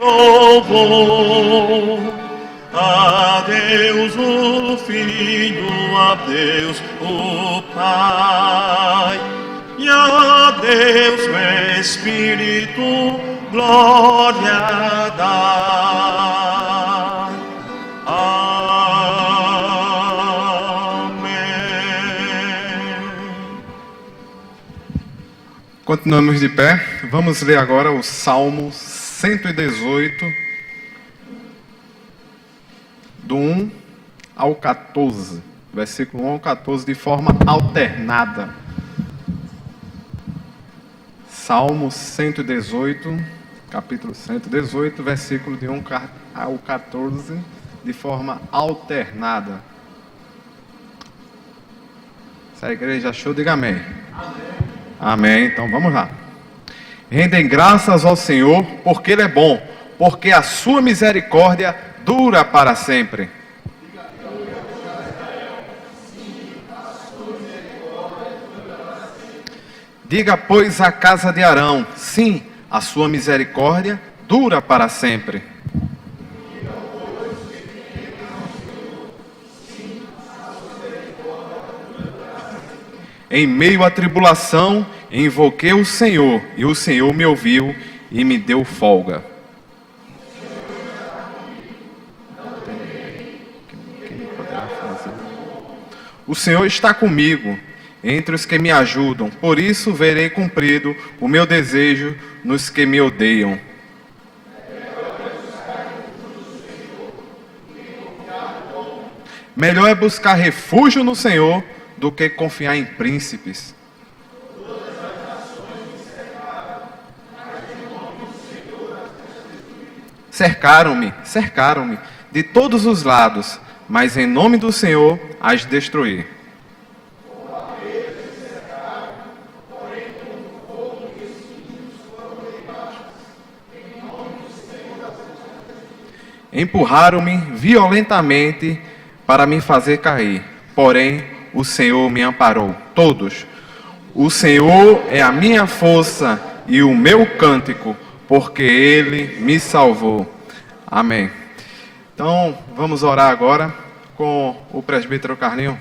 louvor. A Deus o Filho, a Deus o Pai, e a Deus o Espírito, glória dai. Amém. Continuamos de pé. Vamos ler agora o Salmo 118, do 1 ao 14, versículo 1 ao 14, de forma alternada. Salmo 118, capítulo 118, versículo de 1 ao 14, de forma alternada. Se a igreja achou, diga amém. Amém. Amém. Então vamos lá. Rendem graças ao Senhor, porque Ele é bom, porque a sua misericórdia dura para sempre. Diga, pois, a casa de Arão, sim, a sua misericórdia dura para sempre. Em meio à tribulação, invoquei o Senhor, e o Senhor me ouviu e me deu folga. O Senhor está comigo, entre os que me ajudam, por isso verei cumprido o meu desejo nos que me odeiam. Melhor é buscar refúgio no Senhor do que confiar em príncipes. Cercaram-me de todos os lados, mas em nome do Senhor as destruí. Empurraram-me violentamente para me fazer cair, porém o Senhor me amparou. Todos. O Senhor é a minha força e o meu cântico, porque Ele me salvou. Amém. Então, vamos orar agora com o presbítero Carlinho.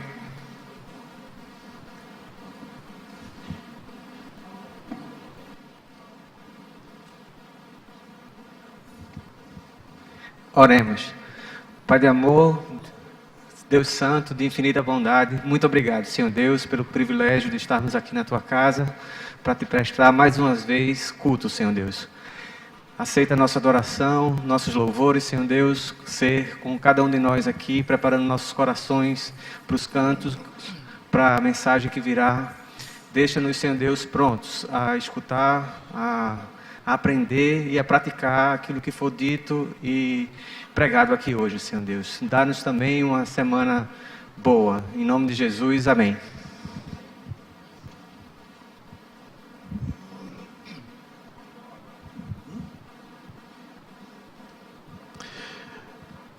Oremos. Pai de amor, Deus Santo, de infinita bondade, muito obrigado, Senhor Deus, pelo privilégio de estarmos aqui na Tua casa, para Te prestar mais uma vez culto, Senhor Deus. Aceita a nossa adoração, nossos louvores, Senhor Deus, ser com cada um de nós aqui, preparando nossos corações para os cantos, para a mensagem que virá. Deixa-nos, Senhor Deus, prontos a escutar, a aprender e a praticar aquilo que for dito e pregado aqui hoje, Senhor Deus. Dá-nos também uma semana boa. Em nome de Jesus, amém.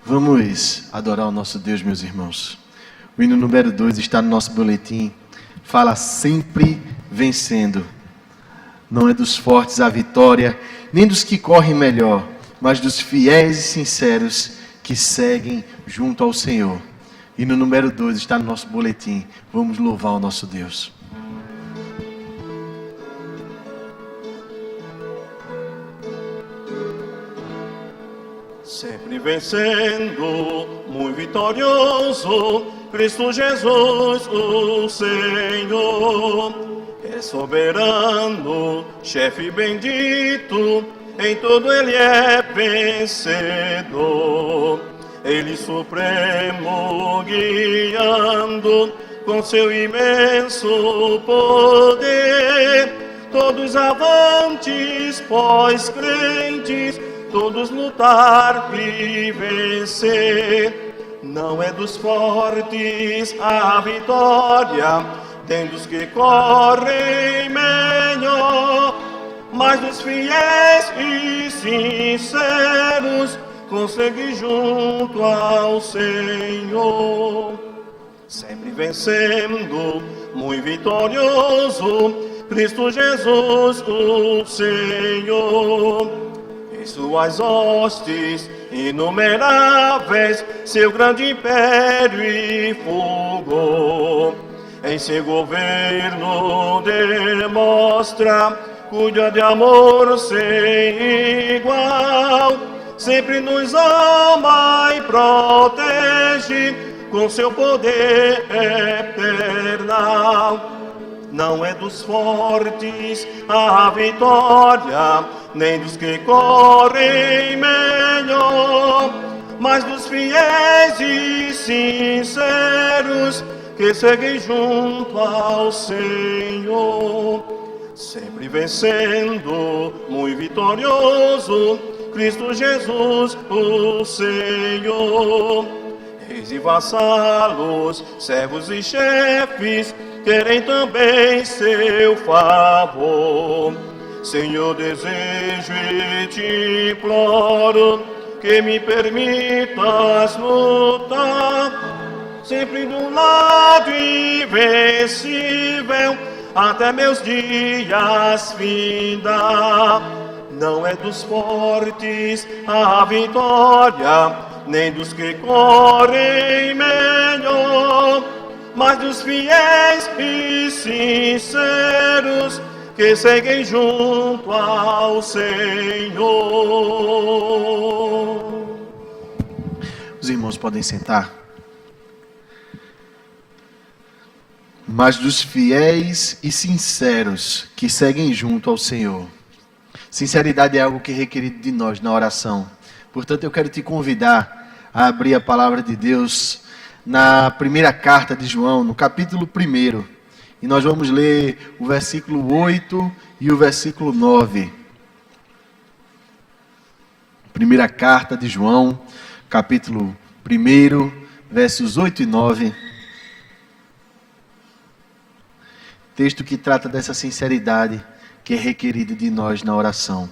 Vamos adorar o nosso Deus, meus irmãos. O hino número 2 está no nosso boletim. Fala sempre vencendo. Não é dos fortes a vitória, nem dos que correm melhor, mas dos fiéis e sinceros que seguem junto ao Senhor. Hino número 2 está no nosso boletim. Vamos louvar o nosso Deus. Sempre vencendo, muito vitorioso, Cristo Jesus, o Senhor. É soberano, chefe bendito, em tudo Ele é vencedor. Ele supremo guiando, com seu imenso poder. Todos avantes, pois crentes, todos lutar e vencer. Não é dos fortes a vitória, tem dos que correm melhor, mas dos fiéis e sinceros consegue junto ao Senhor. Sempre vencendo, muito vitorioso, Cristo Jesus, o Senhor. suas hostes inumeráveis, seu grande império e fulgor. Em seu governo demonstra, cuida de amor sem igual, sempre nos ama e protege com seu poder eternal. Não é dos fortes a vitória, nem dos que correm melhor, mas dos fiéis e sinceros que seguem junto ao Senhor. Sempre vencendo, muito vitorioso, Cristo Jesus, o Senhor. Reis e vassalos, servos e chefes, querem também seu favor. Senhor, desejo e te imploro que me permitas lutar, sempre do lado invencível, até meus dias findar. Não é dos fortes a vitória, nem dos que correm melhor, mas dos fiéis e sinceros que seguem junto ao Senhor. Os irmãos podem sentar. Mas dos fiéis e sinceros que seguem junto ao Senhor. Sinceridade é algo que é requerido de nós na oração. Portanto, eu quero te convidar a abrir a palavra de Deus na primeira carta de João, no capítulo 1. E nós vamos ler o versículo 8 e o versículo 9. Primeira carta de João, capítulo 1, versos 8 e 9. Texto que trata dessa sinceridade que é requerida de nós na oração.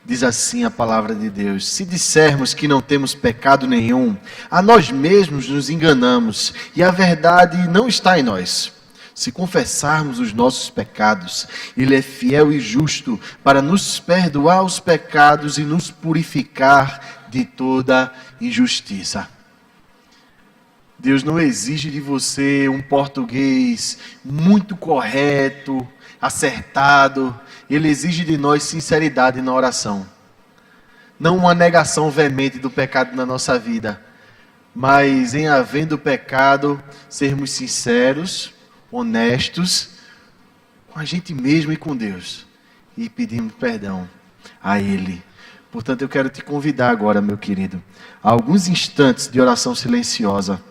Diz assim a palavra de Deus: se dissermos que não temos pecado nenhum, a nós mesmos nos enganamos, e a verdade não está em nós. Se confessarmos os nossos pecados, Ele é fiel e justo para nos perdoar os pecados e nos purificar de toda injustiça. Deus não exige de você um português muito correto, acertado. Ele exige de nós sinceridade na oração. Não uma negação veemente do pecado na nossa vida, mas em havendo pecado, sermos sinceros, honestos com a gente mesmo e com Deus, e pedimos perdão a Ele. Portanto, eu quero te convidar agora, meu querido, a alguns instantes de oração silenciosa.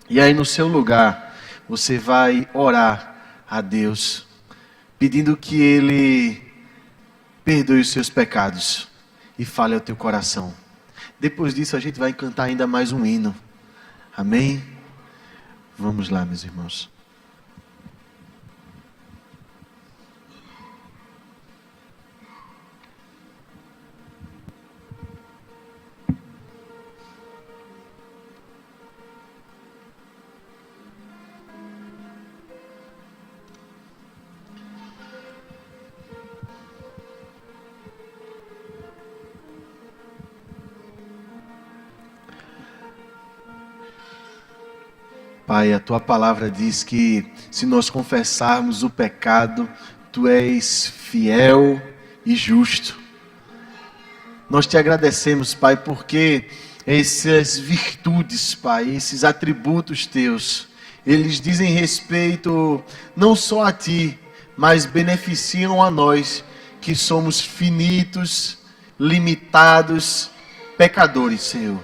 E aí no seu lugar, você vai orar a Deus, pedindo que Ele perdoe os seus pecados e fale ao teu coração. Depois disso a gente vai cantar ainda mais um hino. Amém? Vamos lá, meus irmãos. Pai, a Tua palavra diz que se nós confessarmos o pecado, Tu és fiel e justo. Nós Te agradecemos, Pai, porque essas virtudes, Pai, esses atributos Teus, eles dizem respeito não só a Ti, mas beneficiam a nós, que somos finitos, limitados, pecadores, Senhor.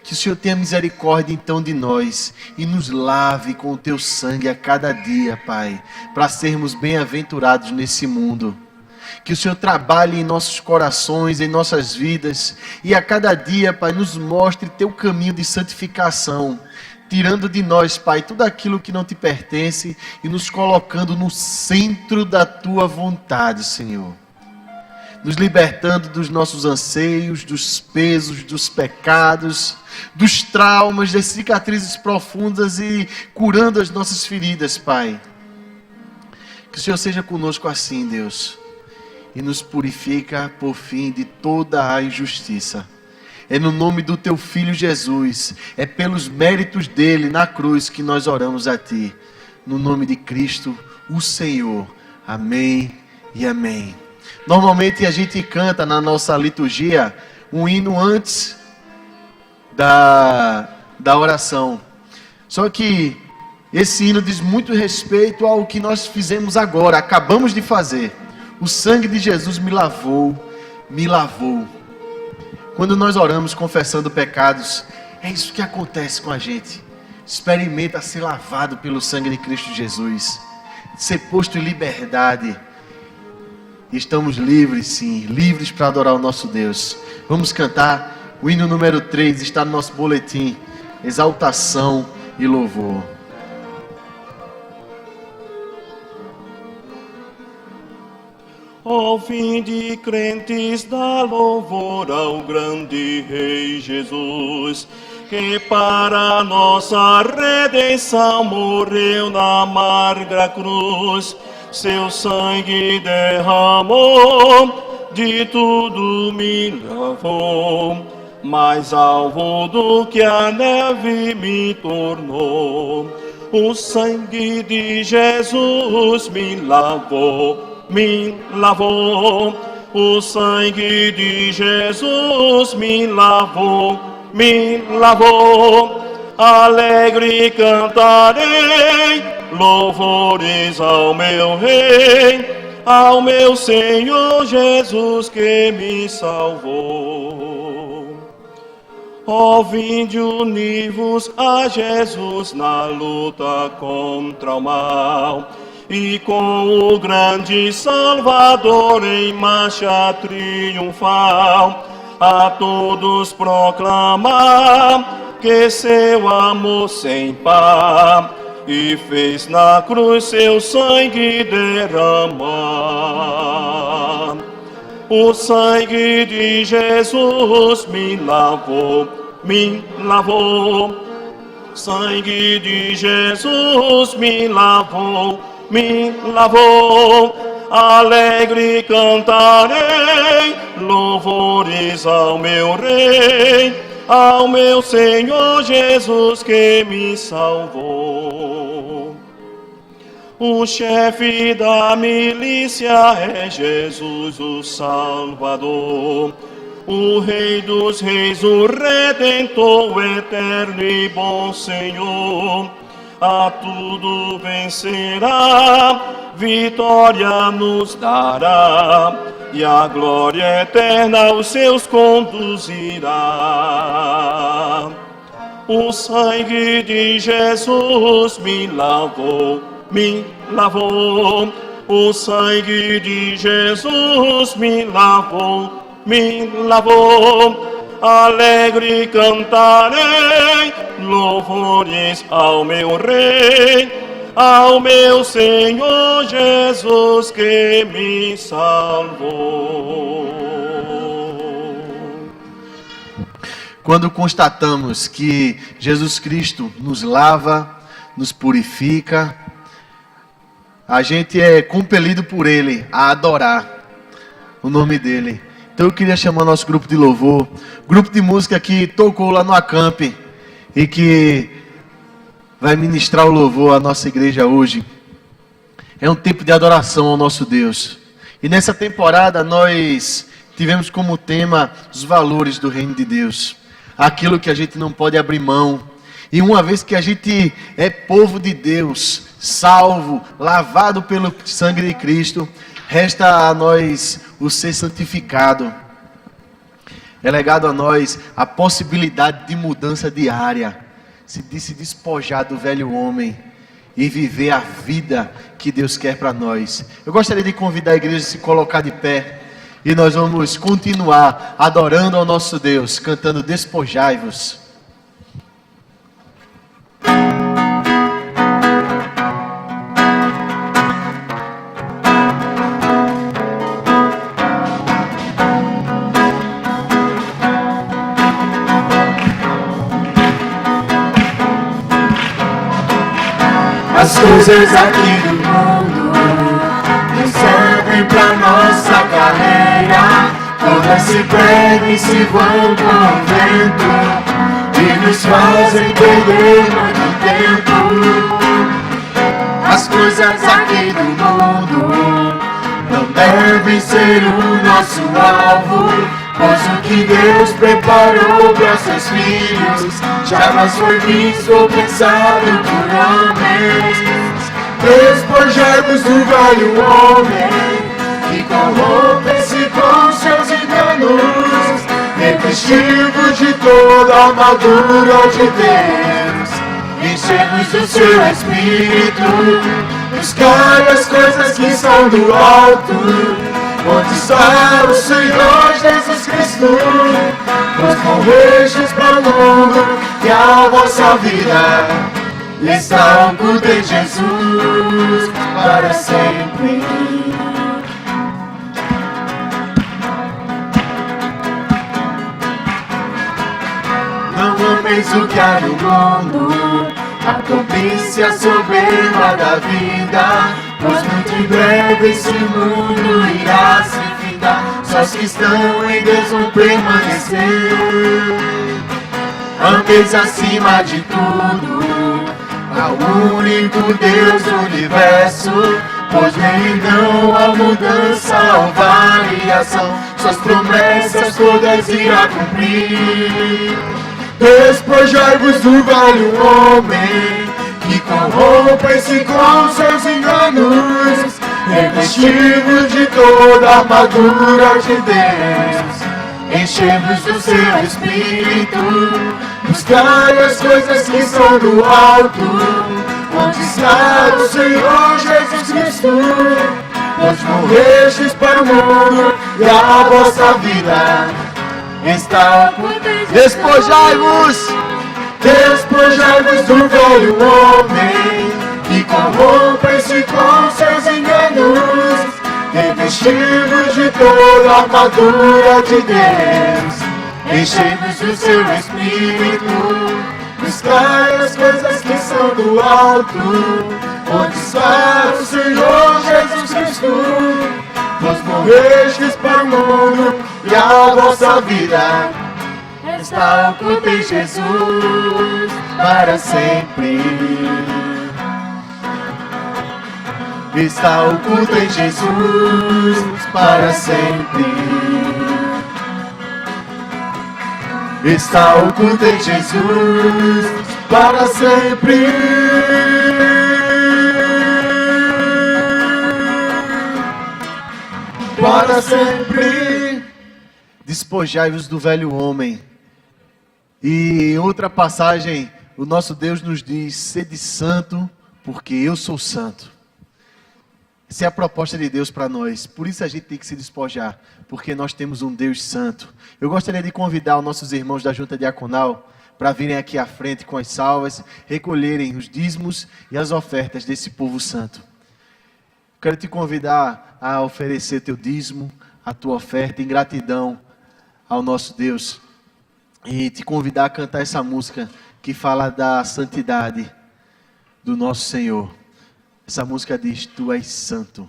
Que o Senhor tenha misericórdia então de nós e nos lave com o Teu sangue a cada dia, Pai, para sermos bem-aventurados nesse mundo. Que o Senhor trabalhe em nossos corações, em nossas vidas, e a cada dia, Pai, nos mostre Teu caminho de santificação, tirando de nós, Pai, tudo aquilo que não Te pertence e nos colocando no centro da Tua vontade, Senhor. Nos libertando dos nossos anseios, dos pesos, dos pecados, dos traumas, das cicatrizes profundas e curando as nossas feridas, Pai. Que o Senhor seja conosco assim, Deus. e nos purifica por fim de toda a injustiça. É no nome do teu Filho Jesus, é pelos méritos dele na cruz que nós oramos a ti. No nome de Cristo, o Senhor. Amém e amém. Normalmente a gente canta na nossa liturgia um hino antes da oração. Só que esse hino diz muito respeito ao que nós fizemos agora, acabamos de fazer. O sangue de Jesus me lavou, me lavou. Quando nós oramos confessando pecados, é isso que acontece com a gente. Experimenta ser lavado pelo sangue de Cristo Jesus, ser posto em liberdade. Estamos livres, sim, livres para adorar o nosso Deus. Vamos cantar o hino número 3, está no nosso boletim, exaltação e louvor. Ó vinde crentes, dá louvor ao grande Rei Jesus, que para nossa redenção morreu na amarga cruz. Seu sangue derramou, de tudo me lavou, mais alvo do que a neve me tornou. O sangue de Jesus me lavou, me lavou. O sangue de Jesus me lavou, me lavou. Alegre cantarei louvores ao meu Rei, ao meu Senhor Jesus que me salvou. Ó vinde univos a Jesus na luta contra o mal, e com o grande Salvador em marcha triunfal, a todos proclamar que seu amor sem par, e fez na cruz seu sangue derramar. O sangue de Jesus me lavou, me lavou. Sangue de Jesus me lavou, me lavou. Alegre cantarei louvores ao meu Rei, ao meu Senhor Jesus que me salvou. O chefe da milícia é Jesus o Salvador, o Rei dos Reis, o Redentor, o eterno e bom Senhor. A tudo vencerá, vitória nos dará, e a glória eterna os seus conduzirá. O sangue de Jesus me lavou, me lavou. O sangue de Jesus me lavou, me lavou. Alegre cantarei louvores ao meu Rei, ao meu Senhor Jesus que me salvou. Quando constatamos que Jesus Cristo nos lava, nos purifica, a gente é compelido por Ele a adorar o nome dEle. Então eu queria chamar nosso grupo de louvor, grupo de música que tocou lá no Acamp e que vai ministrar o louvor à nossa igreja hoje. É um tempo de adoração ao nosso Deus. E nessa temporada nós tivemos como tema os valores do reino de Deus. Aquilo que a gente não pode abrir mão. E uma vez que a gente é povo de Deus, salvo, lavado pelo sangue de Cristo, resta a nós o ser santificado. É legado a nós a possibilidade de mudança diária, de se despojar do velho homem e viver a vida que Deus quer para nós. Eu gostaria de convidar a igreja a se colocar de pé e nós vamos continuar adorando ao nosso Deus, cantando Despojai-vos. As coisas aqui do mundo não servem pra nossa carreira. Todas se perdem e se vão com o vento e nos fazem perder muito tempo. As coisas aqui do mundo não devem ser o nosso alvo, pois o que Deus preparou para seus filhos jamais foi visto ou pensado por homens. Despojai-vos do velho homem que corrompe-se com seus enganos, revestivos de toda a armadura de Deus, enchemos do seu Espírito, buscai as coisas que são do alto, onde está o Senhor Jesus Cristo. Vós morrestes para o mundo e a vossa vida está oculta em Jesus para sempre. Não ameis o que há no mundo, a cobiça e a soberba da vida, pois muito em breve esse mundo irá se findar. Só os que estão em Deus vão permanecer. Ameis acima de tudo ao único Deus do universo, pois nem não há mudança ou variação, suas promessas todas irá cumprir. Despojai-vos do velho homem que corrompe-se com seus enganos, revestivos de toda a armadura de Deus, enchemos do seu Espírito, buscai as coisas que são do alto, onde está o Senhor Jesus Cristo. Vós morrestes para o mundo e a vossa vida está oculta. Despojai-vos, despojai-vos do velho homem que corrompe-se com seus enganos, revestidos de toda a armadura de Deus, enchemos do seu Espírito, buscai as coisas que são do alto, onde está o Senhor Jesus Cristo. Vós morrestes para o mundo e a vossa vida está oculta em Jesus para sempre. Está oculta em Jesus para sempre. Está oculta em Jesus para sempre. Para sempre. Despojai-vos do velho homem. E em outra passagem, o nosso Deus nos diz: sede santo, porque eu sou santo. Essa é a proposta de Deus para nós. Por isso a gente tem que se despojar, porque nós temos um Deus santo. Eu gostaria de convidar os nossos irmãos da Junta Diaconal para virem aqui à frente com as salvas, recolherem os dízimos e as ofertas desse povo santo. Quero te convidar a oferecer teu dízimo, a tua oferta em gratidão ao nosso Deus. E te convidar a cantar essa música que fala da santidade do nosso Senhor. Essa música diz: Tu és santo.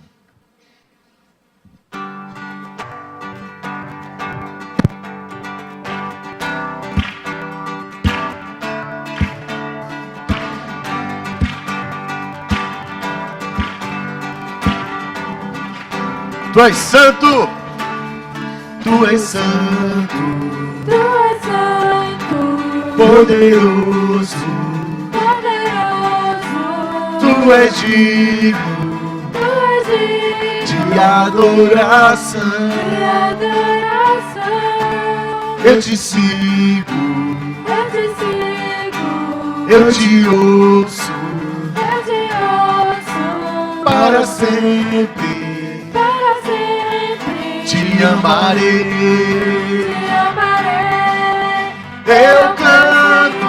Tu és santo, tu és santo, Tu és santo, poderoso, poderoso, tu és digno Tu és digno de adoração. de adoração. Eu te sigo, Eu te sigo, eu te ouço eu te ouço, para sempre. Te amarei, te amarei. eu canto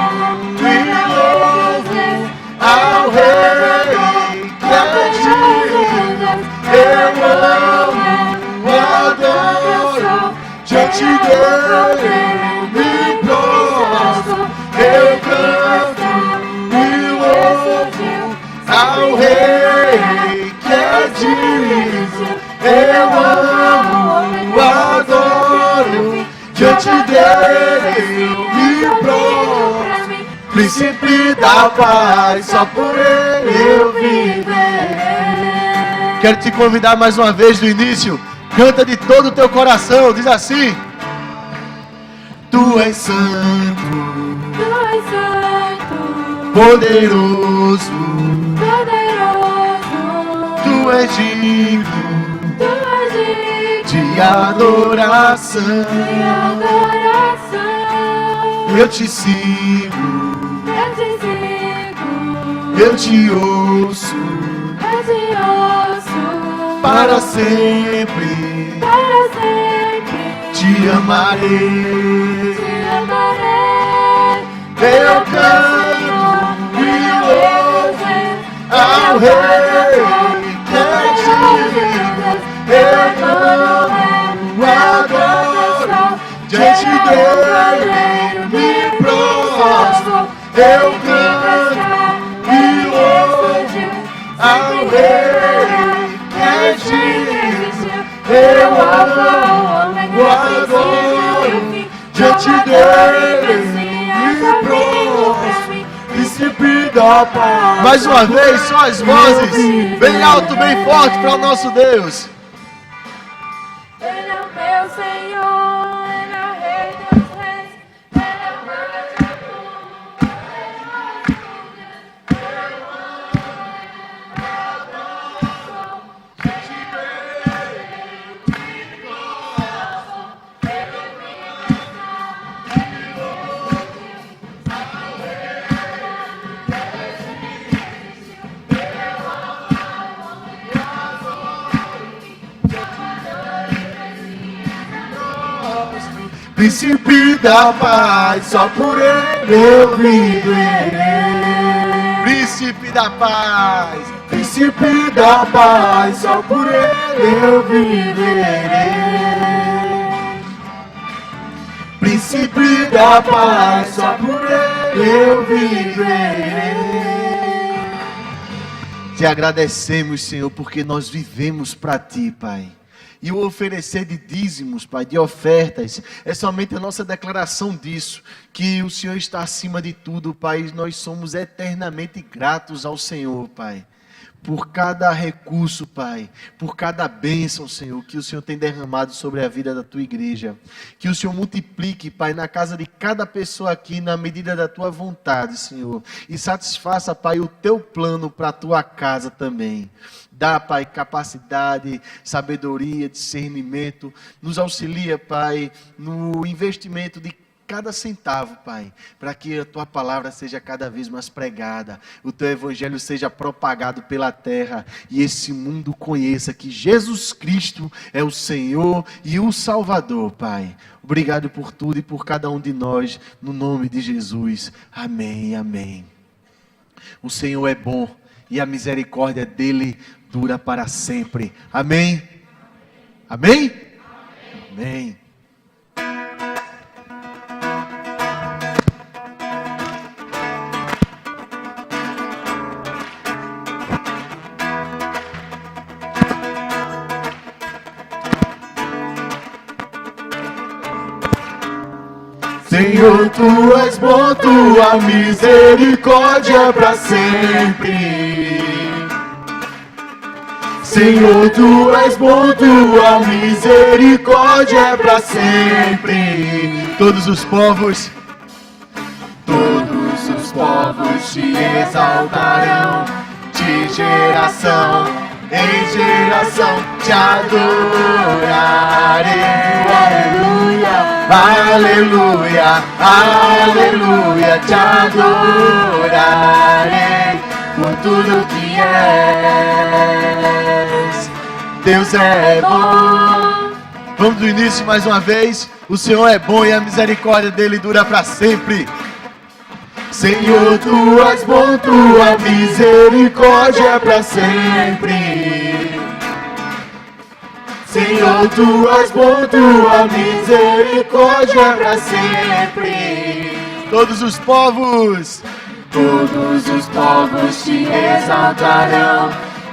e louvo ao Rei que é digno. Eu amo, adoro, diante dele me prostro. Eu canto e louvo ao Rei que é digno. eu amo, adoro, diante dele eu me prostro. Príncipe da paz, só por ele eu viverei. Quero te convidar mais uma vez do início. Canta de todo o teu coração, diz assim: Tu és santo, Tu és santo, poderoso, poderoso, Tu és digno Tu és digno de adoração. de adoração. Eu te sigo, Eu te sigo, eu te ouço, eu te ouço, para sempre para sempre te amarei. te amarei. Eu canto e louvo ao Rei que é digno. Eu amo, adoro, diante dele me prostro. Eu canto e louvo ao Rei que é digno. Eu amo, adoro, diante dele me prostro. Príncipe da paz. Mais uma vez, só as vozes, bem alto, bem forte para o nosso Deus. Ele é o meu Senhor, Ele é o Rei dos Reis, Ele é o meu Príncipe da paz, só por ele eu viverei. Príncipe da paz, príncipe da paz, só por ele eu viverei. Príncipe da paz, só por ele eu viverei. Te agradecemos, Senhor, porque nós vivemos para Ti, Pai. E o oferecer de dízimos, Pai, de ofertas, é somente a nossa declaração disso, que o Senhor está acima de tudo, Pai, e nós somos eternamente gratos ao Senhor, Pai, por cada recurso, Pai, por cada bênção, Senhor, que o Senhor tem derramado sobre a vida da Tua igreja. Que o Senhor multiplique, Pai, na casa de cada pessoa aqui, na medida da Tua vontade, Senhor, e satisfaça, Pai, o Teu plano para a Tua casa também. Dá, Pai, capacidade, sabedoria, discernimento. Nos auxilia, Pai, no investimento de cada centavo, Pai, para que a Tua palavra seja cada vez mais pregada, o Teu evangelho seja propagado pela terra e esse mundo conheça que Jesus Cristo é o Senhor e o Salvador, Pai. Obrigado por tudo e por cada um de nós, no nome de Jesus. Amém, amém. O Senhor é bom e a misericórdia dEle dura para sempre. Amém? Amém? Amém. Senhor, Tu és bom, Tua misericórdia para sempre. Senhor, Tu és bom, Tua misericórdia para sempre. Todos os povos te exaltarão, de geração em geração te adorarei. Aleluia, aleluia, te adorarei por tudo que és. Deus é bom. Vamos do início mais uma vez. O Senhor é bom e a misericórdia dele dura para sempre. Senhor, Tu és bom, Tua misericórdia para sempre. Senhor, Tu és bom, Tua misericórdia para sempre. Todos os povos te exaltarão,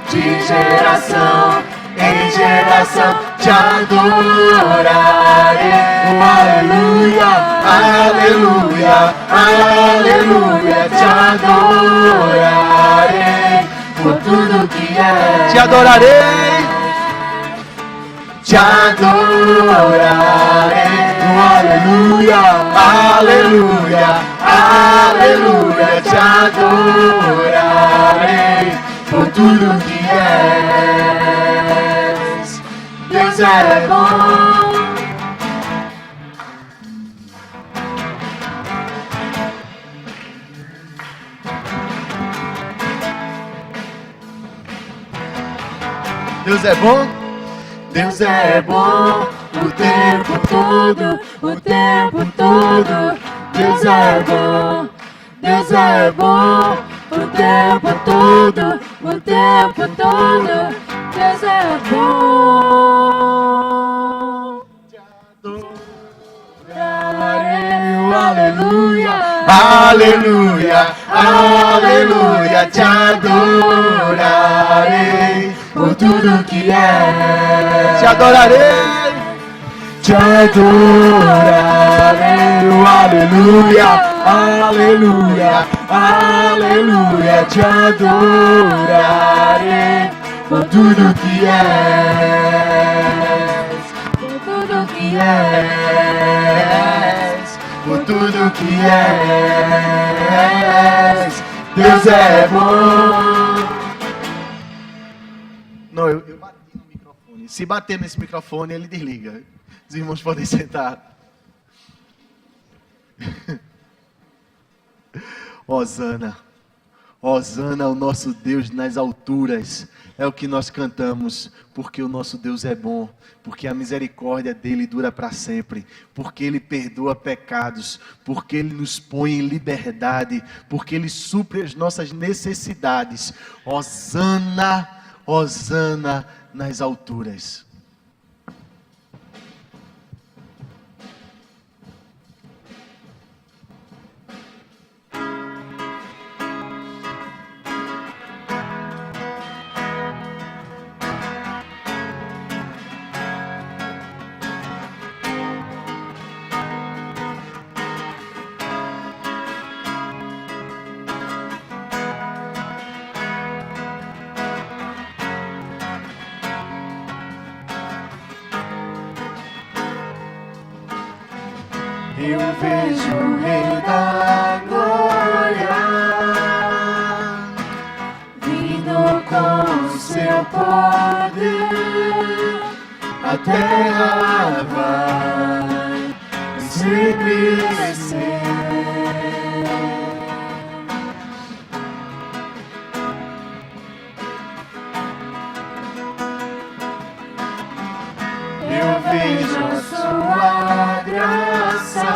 de geração em geração te adorarei. Oh, aleluia, aleluia, aleluia, te adorarei por tudo que é. Te adorarei, te adorarei. Oh, aleluia, aleluia, aleluia, te adorarei por tudo que és. Deus é bom. Deus é bom. Deus é bom o tempo todo, o tempo todo. Deus é bom. Deus é bom o tempo todo, o tempo todo. Deus é bom. Aleluia, aleluia, aleluia, te adorarei por tudo que é. Te adorarei, te adorarei, aleluia, aleluia, aleluia, te adorarei por tudo que és, por tudo que és, por tudo que és. Deus é bom. Não, eu bati no microfone. Se bater nesse microfone, ele desliga. Os irmãos podem sentar. Hosana, Hosana, o nosso Deus nas alturas. É o que nós cantamos, porque o nosso Deus é bom, porque a misericórdia dele dura para sempre, porque ele perdoa pecados, porque ele nos põe em liberdade, porque ele supre as nossas necessidades. Hosana, Hosana nas alturas. Eu vejo o Rei da Glória vindo com o seu poder. A terra vai estremecer. Eu vejo a sua graça,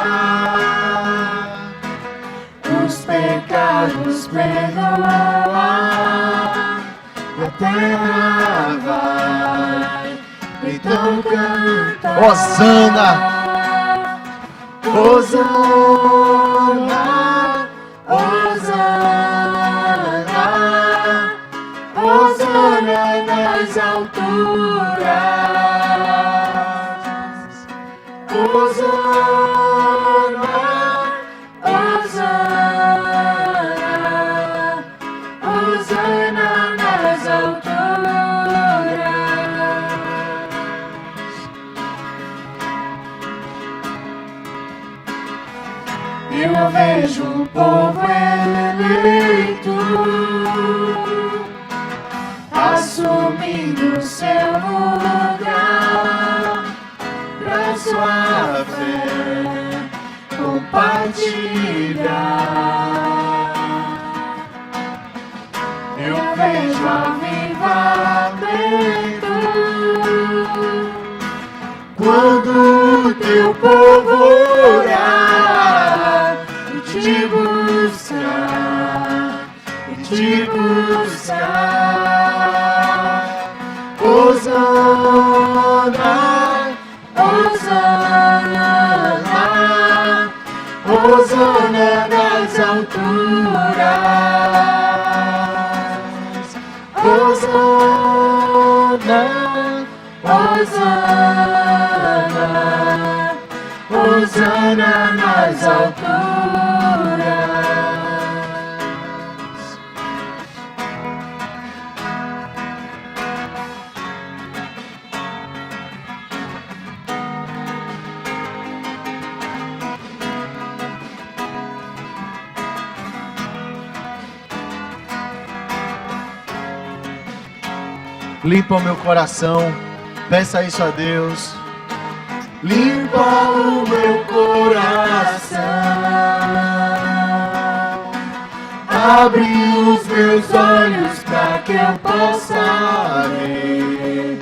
os pecados perdoar, a terra vai então cantar. Hosana, Hosana, Hosana, Hosana nas alturas. Hosana, Hosana, Hosana nas alturas. Eu vejo o povo eleito assumindo seu lugar, pra sua fé compartilhar. Eu vejo avivamento quando o teu povo orar e te buscar, e te buscar. Hosana, Hosana, Hosana nas alturas. Hosana Hosana, Hosana nas alturas. Limpa o meu coração, peça isso a Deus. Limpa o meu coração, abre os meus olhos para que eu possa ver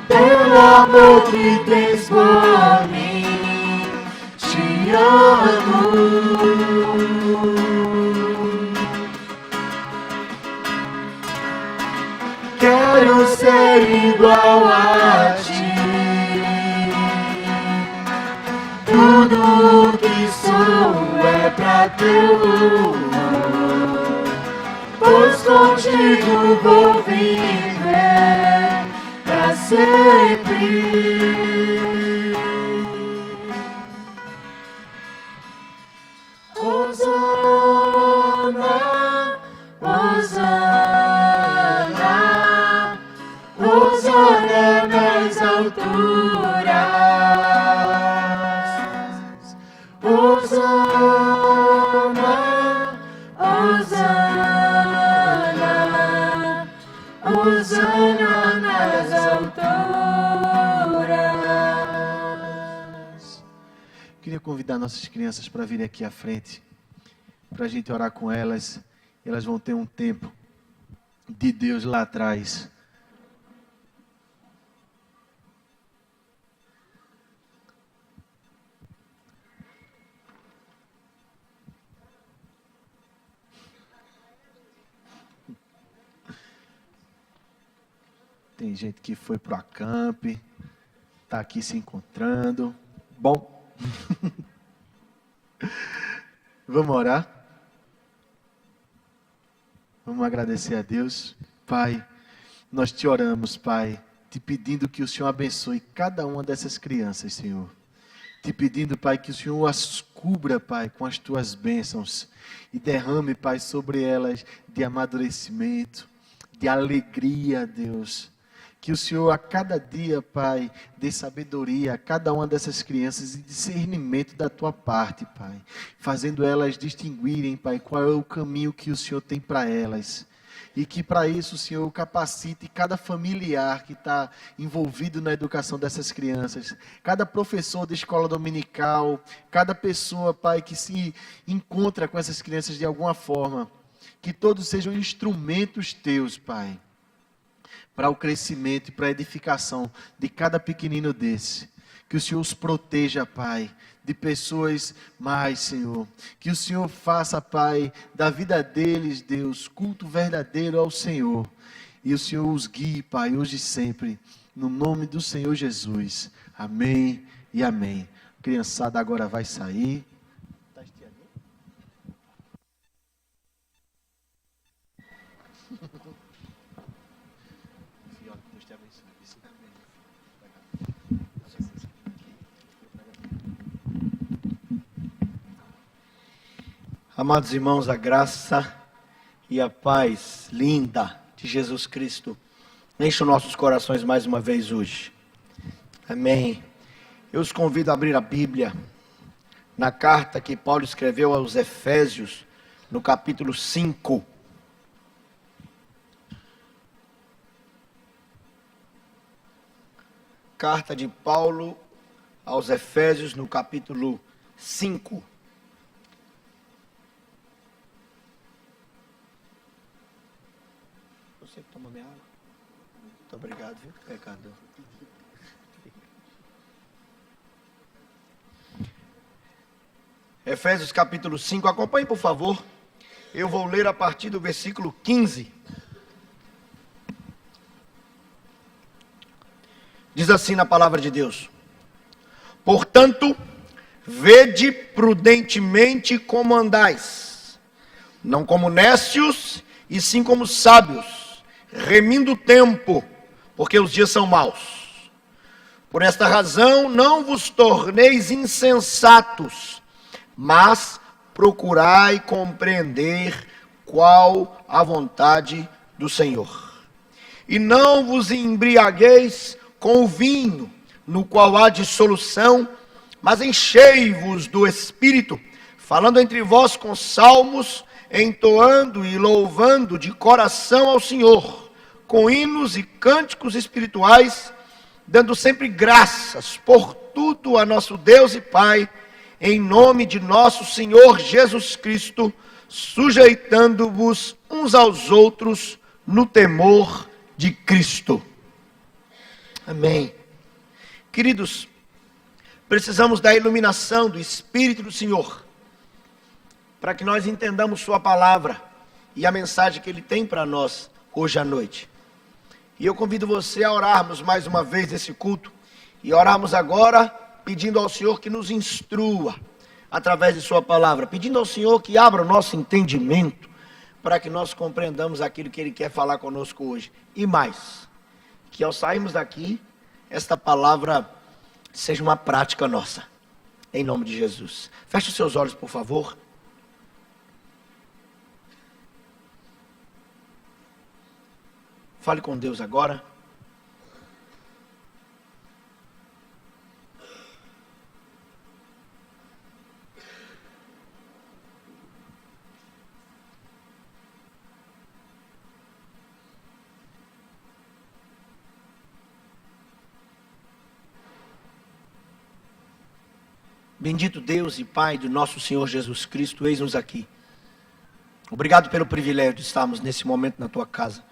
pelo amor que tens por mim. Te amo. Quero ser igual a ti. Tudo que sou é pra teu louvor, pois contigo vou viver pra sempre. Hosana, Hosana, Hosana nas alturas. Hosana, Hosana, Hosana nas alturas. Queria convidar nossas crianças para virem aqui à frente, para a gente orar com elas. Elas vão ter um tempo de Deus lá atrás. Tem gente que foi pro acamp, está aqui se encontrando. Bom, vamos orar? Vamos agradecer a Deus. Pai, nós te oramos, Pai, te pedindo que o Senhor abençoe cada uma dessas crianças, Senhor. Te pedindo, Pai, que o Senhor as cubra, Pai, com as tuas bênçãos e derrame, Pai, sobre elas de amadurecimento, de alegria, Deus. Que o Senhor a cada dia, Pai, dê sabedoria a cada uma dessas crianças e discernimento da tua parte, Pai. Fazendo elas distinguirem, Pai, qual é o caminho que o Senhor tem para elas. E que para isso o Senhor capacite cada familiar que está envolvido na educação dessas crianças. Cada professor de escola dominical, cada pessoa, Pai, que se encontra com essas crianças de alguma forma. Que todos sejam instrumentos teus, Pai, para o crescimento e para a edificação de cada pequenino desse. Que o Senhor os proteja, Pai, de pessoas mais, Senhor. Que o Senhor faça, Pai, da vida deles, Deus, culto verdadeiro ao Senhor. E o Senhor os guie, Pai, hoje e sempre. No nome do Senhor Jesus. Amém e amém. A criançada agora vai sair. Amados irmãos, a graça e a paz linda de Jesus Cristo enche os nossos corações mais uma vez hoje. Amém. Eu os convido a abrir a Bíblia na carta que Paulo escreveu aos Efésios, no capítulo 5. Carta de Paulo aos Efésios, no capítulo 5. Você que toma minha água. Muito obrigado, viu, pecador. Efésios capítulo 5, acompanhe por favor. Eu vou ler a partir do versículo 15. Diz assim na palavra de Deus: portanto, vede prudentemente como andais, não como nécios, e sim como sábios, remindo o tempo, porque os dias são maus. Por esta razão, não vos torneis insensatos, mas procurai compreender qual a vontade do Senhor. E não vos embriagueis com o vinho, no qual há dissolução, mas enchei-vos do Espírito, falando entre vós com salmos, entoando e louvando de coração ao Senhor, com hinos e cânticos espirituais, dando sempre graças por tudo a nosso Deus e Pai, em nome de nosso Senhor Jesus Cristo, sujeitando-vos uns aos outros no temor de Cristo. Amém. Queridos, precisamos da iluminação do Espírito do Senhor, para que nós entendamos Sua palavra e a mensagem que Ele tem para nós hoje à noite. E eu convido você a orarmos mais uma vez esse culto, e orarmos agora pedindo ao Senhor que nos instrua através de Sua palavra, pedindo ao Senhor que abra o nosso entendimento, para que nós compreendamos aquilo que Ele quer falar conosco hoje. E mais, que ao sairmos daqui, esta palavra seja uma prática nossa, em nome de Jesus. Feche os seus olhos, por favor. Fale com Deus agora. Bendito Deus e Pai do nosso Senhor Jesus Cristo, eis-nos aqui. Obrigado pelo privilégio de estarmos nesse momento na Tua casa.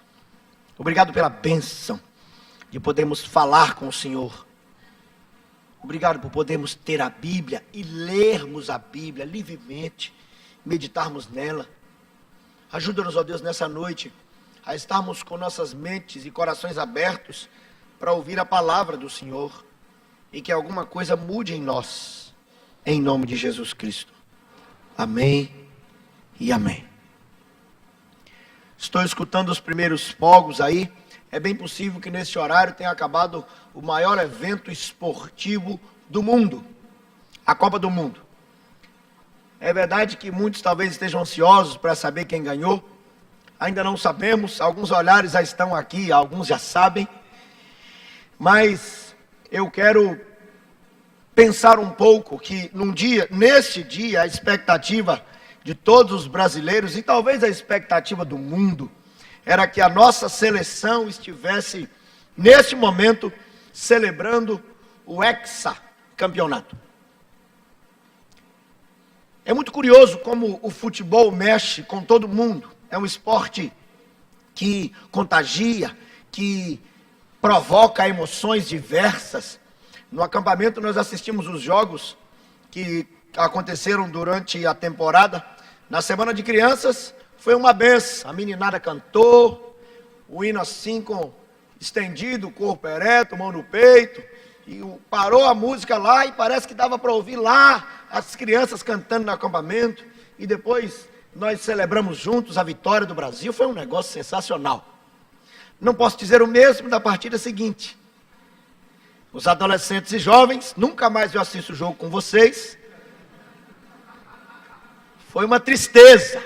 Obrigado pela bênção de podermos falar com o Senhor. Obrigado por podermos ter a Bíblia e lermos a Bíblia livremente, meditarmos nela. Ajuda-nos, ó Deus, nessa noite, a estarmos com nossas mentes e corações abertos para ouvir a palavra do Senhor e que alguma coisa mude em nós, em nome de Jesus Cristo. Amém e amém. Estou escutando os primeiros fogos aí. É bem possível que nesse horário tenha acabado o maior evento esportivo do mundo, a Copa do Mundo. É verdade que muitos talvez estejam ansiosos para saber quem ganhou. Ainda não sabemos, alguns olhares já estão aqui, alguns já sabem. Mas eu quero pensar um pouco que neste dia, a expectativa de todos os brasileiros e talvez a expectativa do mundo era que a nossa seleção estivesse neste momento celebrando o hexacampeonato. É muito curioso como o futebol mexe com todo mundo. É um esporte que contagia, que provoca emoções diversas. No acampamento nós assistimos os jogos que aconteceram durante a temporada. Na semana de crianças foi uma benção. A meninada cantou, o hino assim estendido, o corpo ereto, mão no peito, e parou a música lá e parece que dava para ouvir lá as crianças cantando no acampamento. E depois nós celebramos juntos a vitória do Brasil. Foi um negócio sensacional. Não posso dizer o mesmo da partida seguinte. Os adolescentes e jovens, nunca mais eu assisto o jogo com vocês. Foi uma tristeza,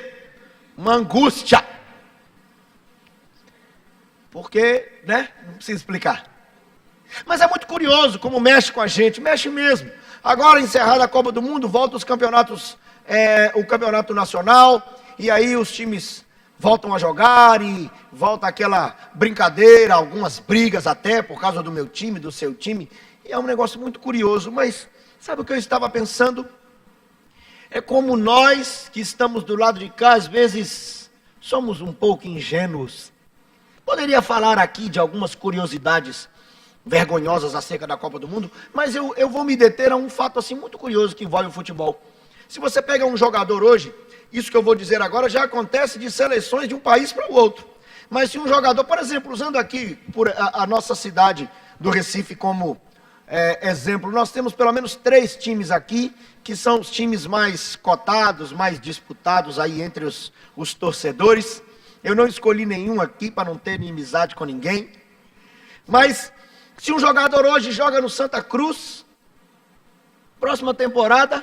uma angústia. Porque, não precisa explicar. Mas é muito curioso como mexe com a gente, mexe mesmo. Agora, encerrada a Copa do Mundo, volta os campeonatos, o campeonato nacional, e aí os times voltam a jogar, e volta aquela brincadeira, algumas brigas até, por causa do meu time, do seu time, e é um negócio muito curioso. Mas sabe o que eu estava pensando? É como nós, que estamos do lado de cá, às vezes somos um pouco ingênuos. Poderia falar aqui de algumas curiosidades vergonhosas acerca da Copa do Mundo, mas eu vou me deter a um fato assim muito curioso que envolve o futebol. Se você pega um jogador hoje, isso que eu vou dizer agora já acontece de seleções de um país para o outro. Mas se um jogador, por exemplo, usando aqui a nossa cidade do Recife como exemplo, nós temos pelo menos 3 times aqui, que são os times mais cotados, mais disputados aí entre os torcedores. Eu não escolhi nenhum aqui para não ter inimizade com ninguém. Mas Se um jogador hoje joga no Santa Cruz, próxima temporada,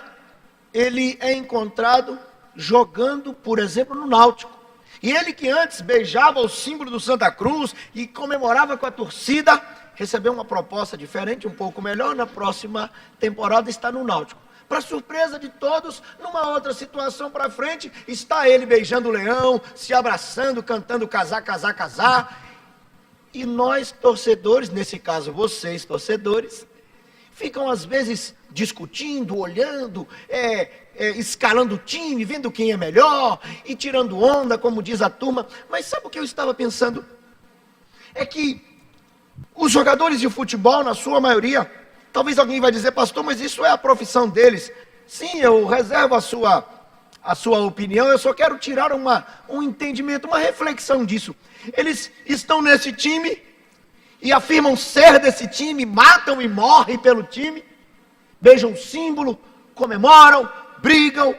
ele é encontrado jogando, por exemplo, no Náutico. E ele que antes beijava o símbolo do Santa Cruz e comemorava com a torcida, recebeu uma proposta diferente, um pouco melhor, na próxima temporada está no Náutico. Para surpresa de todos, numa outra situação para frente, está ele beijando o leão, se abraçando, cantando casar, casar, casar. E nós torcedores, nesse caso vocês torcedores, ficam às vezes discutindo, olhando, escalando o time, vendo quem é melhor e tirando onda, como diz a turma. Mas sabe o que eu estava pensando? É que os jogadores de futebol, na sua maioria, talvez alguém vai dizer, pastor, mas isso é a profissão deles. Sim, eu reservo a sua opinião, eu só quero tirar um entendimento, uma reflexão disso. Eles estão nesse time e afirmam ser desse time, matam e morrem pelo time, beijam o símbolo, comemoram, brigam.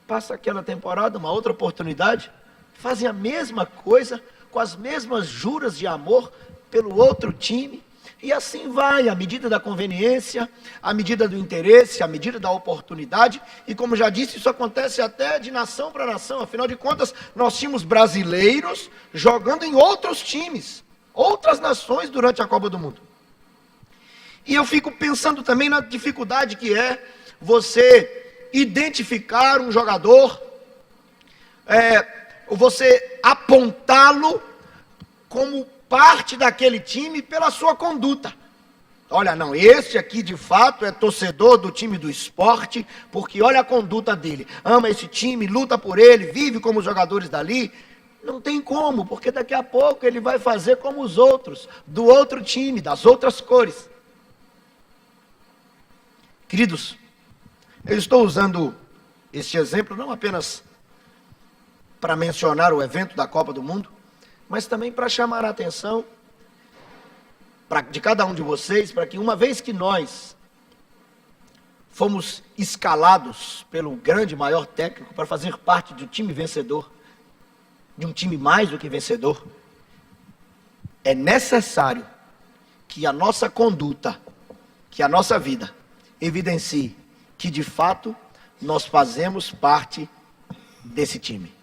Passa aquela temporada, uma outra oportunidade, fazem a mesma coisa, com as mesmas juras de amor pelo outro time, e assim vai, à medida da conveniência, à medida do interesse, à medida da oportunidade. E como já disse, isso acontece até de nação para nação. Afinal de contas, nós tínhamos brasileiros jogando em outros times, outras nações durante a Copa do Mundo. E eu fico pensando também na dificuldade que é você identificar um jogador, você apontá-lo como parte daquele time pela sua conduta. Olha, não, esse aqui de fato é torcedor do time do esporte, porque olha a conduta dele, ama esse time, luta por ele, vive como os jogadores dali. Não tem como, porque daqui a pouco ele vai fazer como os outros, do outro time, das outras cores. Queridos, eu estou usando este exemplo não apenas para mencionar o evento da Copa do Mundo, mas também para chamar a atenção de cada um de vocês, para que uma vez que nós fomos escalados pelo grande, maior técnico para fazer parte do time vencedor, de um time mais do que vencedor, é necessário que a nossa conduta, que a nossa vida evidencie que de fato nós fazemos parte desse time.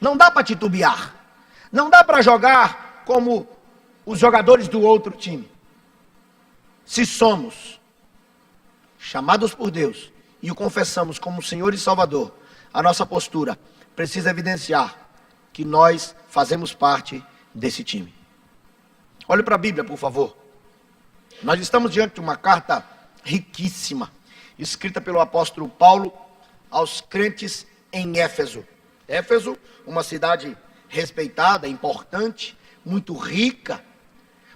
Não dá para titubear. Não dá para jogar como os jogadores do outro time. Se somos chamados por Deus e o confessamos como Senhor e Salvador, a nossa postura precisa evidenciar que nós fazemos parte desse time. Olhe para a Bíblia, por favor. Nós estamos diante de uma carta riquíssima, escrita pelo apóstolo Paulo aos crentes em Éfeso. Éfeso, uma cidade respeitada, importante, muito rica,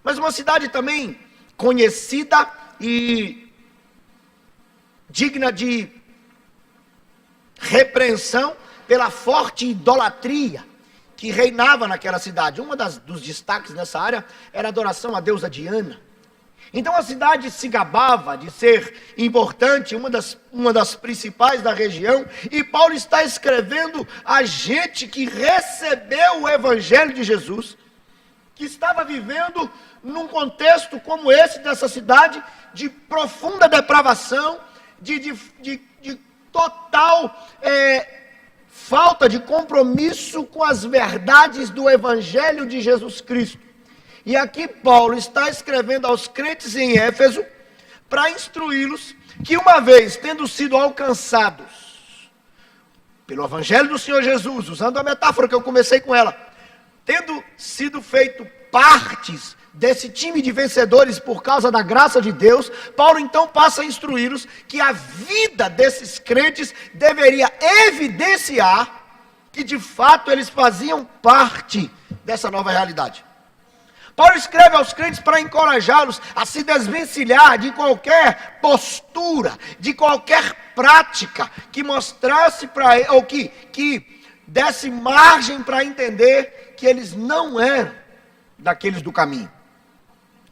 mas uma cidade também conhecida e digna de repreensão pela forte idolatria que reinava naquela cidade. Dos destaques nessa área era a adoração à deusa Diana. Então a cidade se gabava de ser importante, uma das principais da região, e Paulo está escrevendo a gente que recebeu o Evangelho de Jesus, que estava vivendo num contexto como esse dessa cidade, de profunda depravação, de total falta de compromisso com as verdades do Evangelho de Jesus Cristo. E aqui Paulo está escrevendo aos crentes em Éfeso para instruí-los que, uma vez tendo sido alcançados pelo Evangelho do Senhor Jesus, usando a metáfora que eu comecei com ela, tendo sido feito partes desse time de vencedores por causa da graça de Deus, Paulo então passa a instruí-los que a vida desses crentes deveria evidenciar que de fato eles faziam parte dessa nova realidade. Paulo escreve aos crentes para encorajá-los a se desvencilhar de qualquer postura, de qualquer prática que mostrasse para ele, ou que desse margem para entender que eles não eram daqueles do caminho.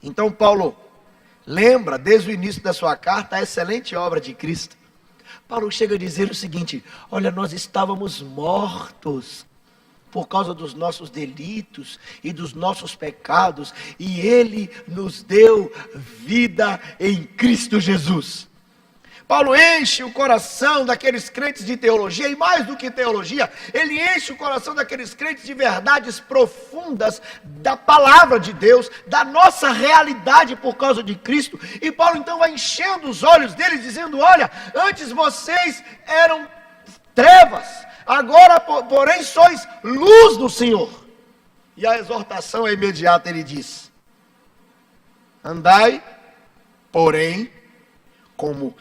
Então Paulo lembra desde o início da sua carta a excelente obra de Cristo. Paulo chega a dizer o seguinte: olha, nós estávamos mortos por causa dos nossos delitos e dos nossos pecados, e Ele nos deu vida em Cristo Jesus. Paulo enche o coração daqueles crentes de teologia, e mais do que teologia, ele enche o coração daqueles crentes de verdades profundas da palavra de Deus, da nossa realidade por causa de Cristo. E Paulo então vai enchendo os olhos deles, dizendo: olha, antes vocês eram trevas, agora porém sois luz do Senhor. E a exortação é imediata, ele diz: andai, porém, como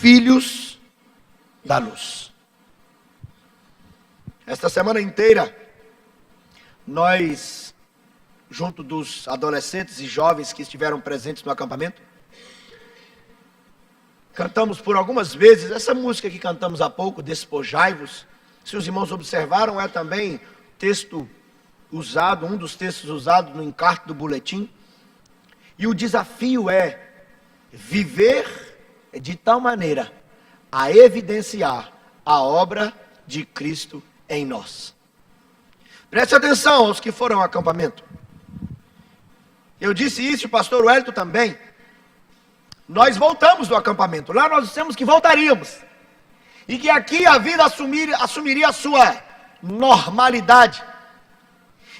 filhos da luz. Esta semana inteira, nós, junto dos adolescentes e jovens que estiveram presentes no acampamento, cantamos por algumas vezes essa música que cantamos há pouco, Despojai-vos. Se os irmãos observaram, é também texto usado, um dos textos usados no encarte do boletim. E o desafio é viver de tal maneira a evidenciar a obra de Cristo em nós. Preste atenção aos que foram ao acampamento. Eu disse isso, o pastor Wellington também. Nós voltamos do acampamento. Lá nós dissemos que voltaríamos. E que aqui a vida assumiria a sua normalidade.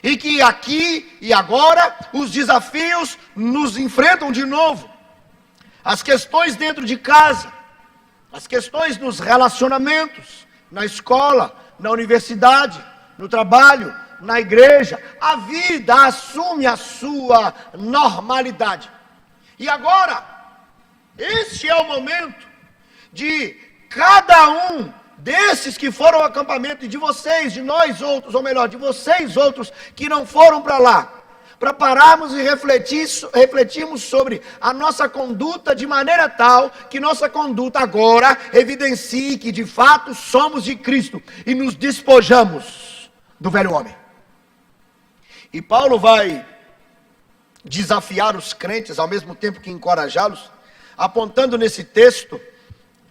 E que aqui e agora os desafios nos enfrentam de novo. As questões dentro de casa, as questões nos relacionamentos, na escola, na universidade, no trabalho, na igreja, a vida assume a sua normalidade. E agora, este é o momento de cada um desses que foram ao acampamento, e de vocês, de nós outros, ou melhor, de vocês outros que não foram para lá, para pararmos e refletirmos sobre a nossa conduta de maneira tal que nossa conduta agora evidencie que de fato somos de Cristo e nos despojamos do velho homem. E Paulo vai desafiar os crentes ao mesmo tempo que encorajá-los, apontando nesse texto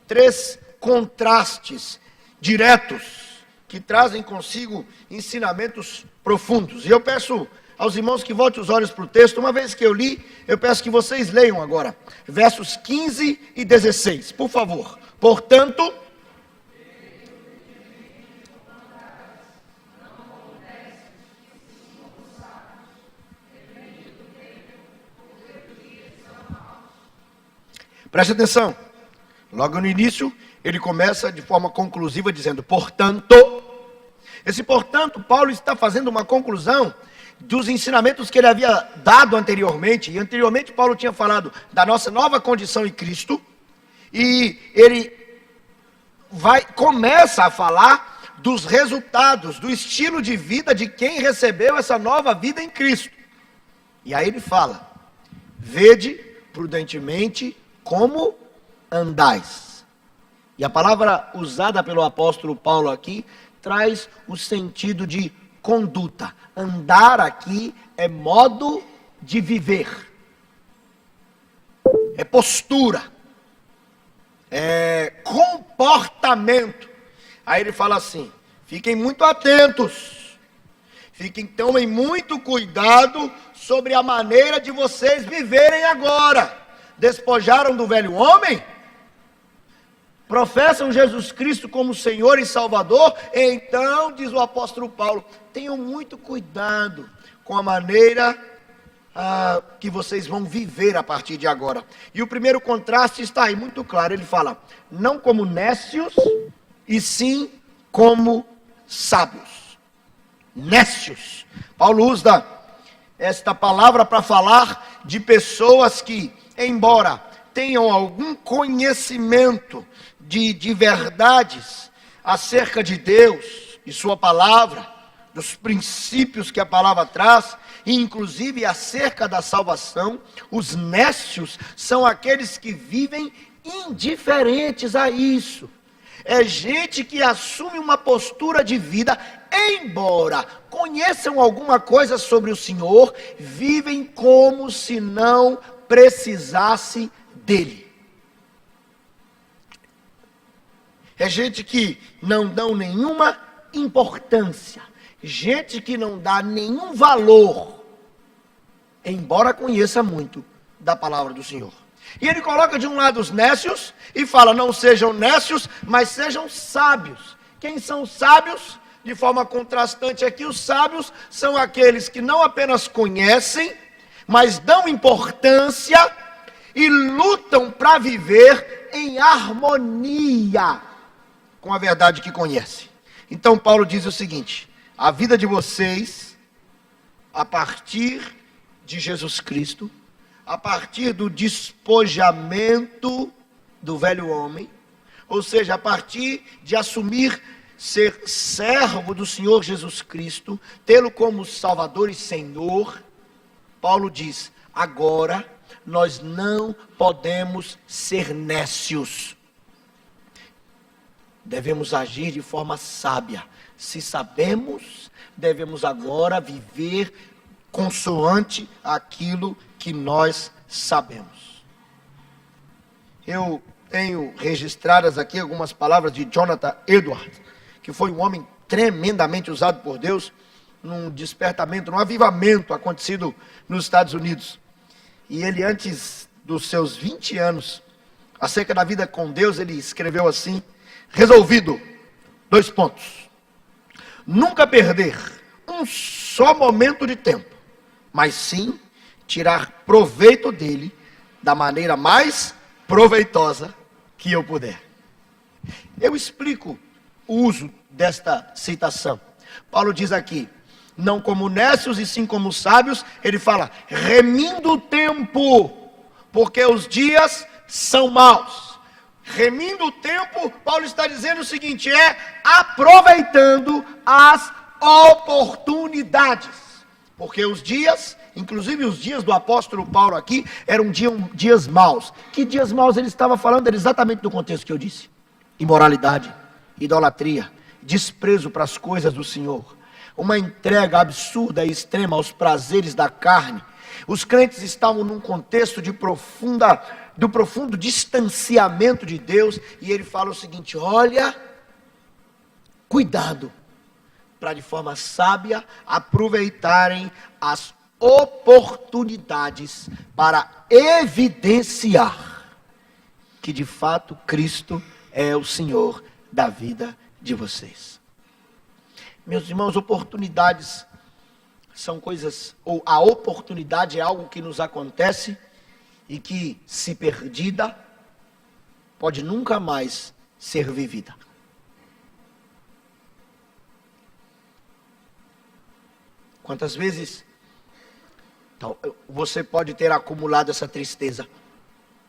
3 contrastes diretos que trazem consigo ensinamentos profundos. E eu peço aos irmãos que voltem os olhos para o texto. Uma vez que eu li, eu peço que vocês leiam agora versos 15 e 16, por favor. Portanto, preste atenção, logo no início ele começa de forma conclusiva dizendo: portanto. Esse portanto, Paulo está fazendo uma conclusão dos ensinamentos que ele havia dado anteriormente. E anteriormente Paulo tinha falado da nossa nova condição em Cristo, e ele começa a falar dos resultados, do estilo de vida de quem recebeu essa nova vida em Cristo. E aí ele fala: vede prudentemente como andais. E a palavra usada pelo apóstolo Paulo aqui traz o sentido de conduta. Andar aqui é modo de viver, é postura, é comportamento. Aí ele fala assim: fiquem muito atentos, tomem muito cuidado sobre a maneira de vocês viverem agora. Despojaram do velho homem? Professam Jesus Cristo como Senhor e Salvador? Então, diz o apóstolo Paulo, tenham muito cuidado com a maneira que vocês vão viver a partir de agora. E o primeiro contraste está aí muito claro. Ele fala: não como nécios, e sim como sábios. Nécios. Paulo usa esta palavra para falar de pessoas que, embora tenham algum conhecimento de verdades acerca de Deus e sua palavra, dos princípios que a palavra traz, e inclusive acerca da salvação, os nécios são aqueles que vivem indiferentes a isso. É gente que assume uma postura de vida, embora conheçam alguma coisa sobre o Senhor, vivem como se não precisasse dele. É gente que não dão nenhuma importância, gente que não dá nenhum valor, embora conheça muito da palavra do Senhor. E ele coloca de um lado os nécios e fala: não sejam nécios, mas sejam sábios. Quem são os sábios? De forma contrastante aqui, os sábios são aqueles que não apenas conhecem, mas dão importância e lutam para viver em harmonia com a verdade que conhecem. Então Paulo diz o seguinte: a vida de vocês, a partir de Jesus Cristo, a partir do despojamento do velho homem, ou seja, a partir de assumir ser servo do Senhor Jesus Cristo, tê-lo como Salvador e Senhor, Paulo diz: agora nós não podemos ser nécios. Devemos agir de forma sábia. Se sabemos, devemos agora viver consoante aquilo que nós sabemos. Eu tenho registradas aqui algumas palavras de Jonathan Edwards, que foi um homem tremendamente usado por Deus num despertamento, num avivamento acontecido nos Estados Unidos. E ele, antes dos seus 20 anos, acerca da vida com Deus, ele escreveu assim: resolvido, 2 pontos. Nunca perder um só momento de tempo, mas sim tirar proveito dele da maneira mais proveitosa que eu puder. Eu explico o uso desta citação. Paulo diz aqui: não como nécios e sim como sábios. Ele fala: remindo o tempo, porque os dias são maus. Remindo o tempo, Paulo está dizendo o seguinte: aproveitando as oportunidades, porque os dias, inclusive os dias do apóstolo Paulo aqui, eram dias maus. Que dias maus ele estava falando? Era exatamente do contexto que eu disse: imoralidade, idolatria, desprezo para as coisas do Senhor, uma entrega absurda e extrema aos prazeres da carne. Os crentes estavam num contexto do profundo distanciamento de Deus, e ele fala o seguinte: olha, cuidado, para de forma sábia aproveitarem as oportunidades para evidenciar que de fato Cristo é o Senhor da vida de vocês. Meus irmãos, oportunidades são coisas, ou a oportunidade é algo que nos acontece e que, se perdida, pode nunca mais ser vivida. Quantas vezes você pode ter acumulado essa tristeza?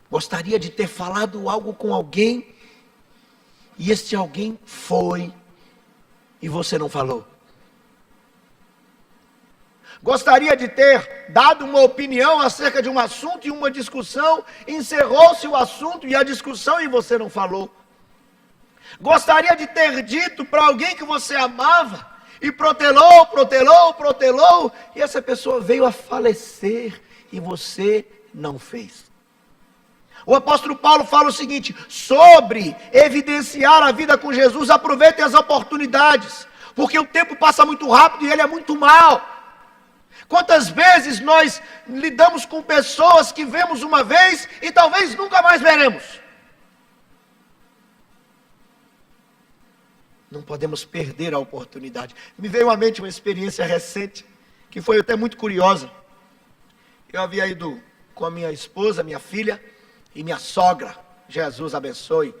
Gostaria de ter falado algo com alguém, e este alguém foi, e você não falou. Gostaria de ter dado uma opinião acerca de um assunto e uma discussão, encerrou-se o assunto e a discussão e você não falou. Gostaria de ter dito para alguém que você amava e protelou, e essa pessoa veio a falecer e você não fez. O apóstolo Paulo fala o seguinte: sobre evidenciar a vida com Jesus, aproveitem as oportunidades, porque o tempo passa muito rápido e ele é muito mau. Quantas vezes nós lidamos com pessoas que vemos uma vez e talvez nunca mais veremos? Não podemos perder a oportunidade. Me veio à mente uma experiência recente, que foi até muito curiosa. Eu havia ido com a minha esposa, minha filha e minha sogra. Jesus abençoe.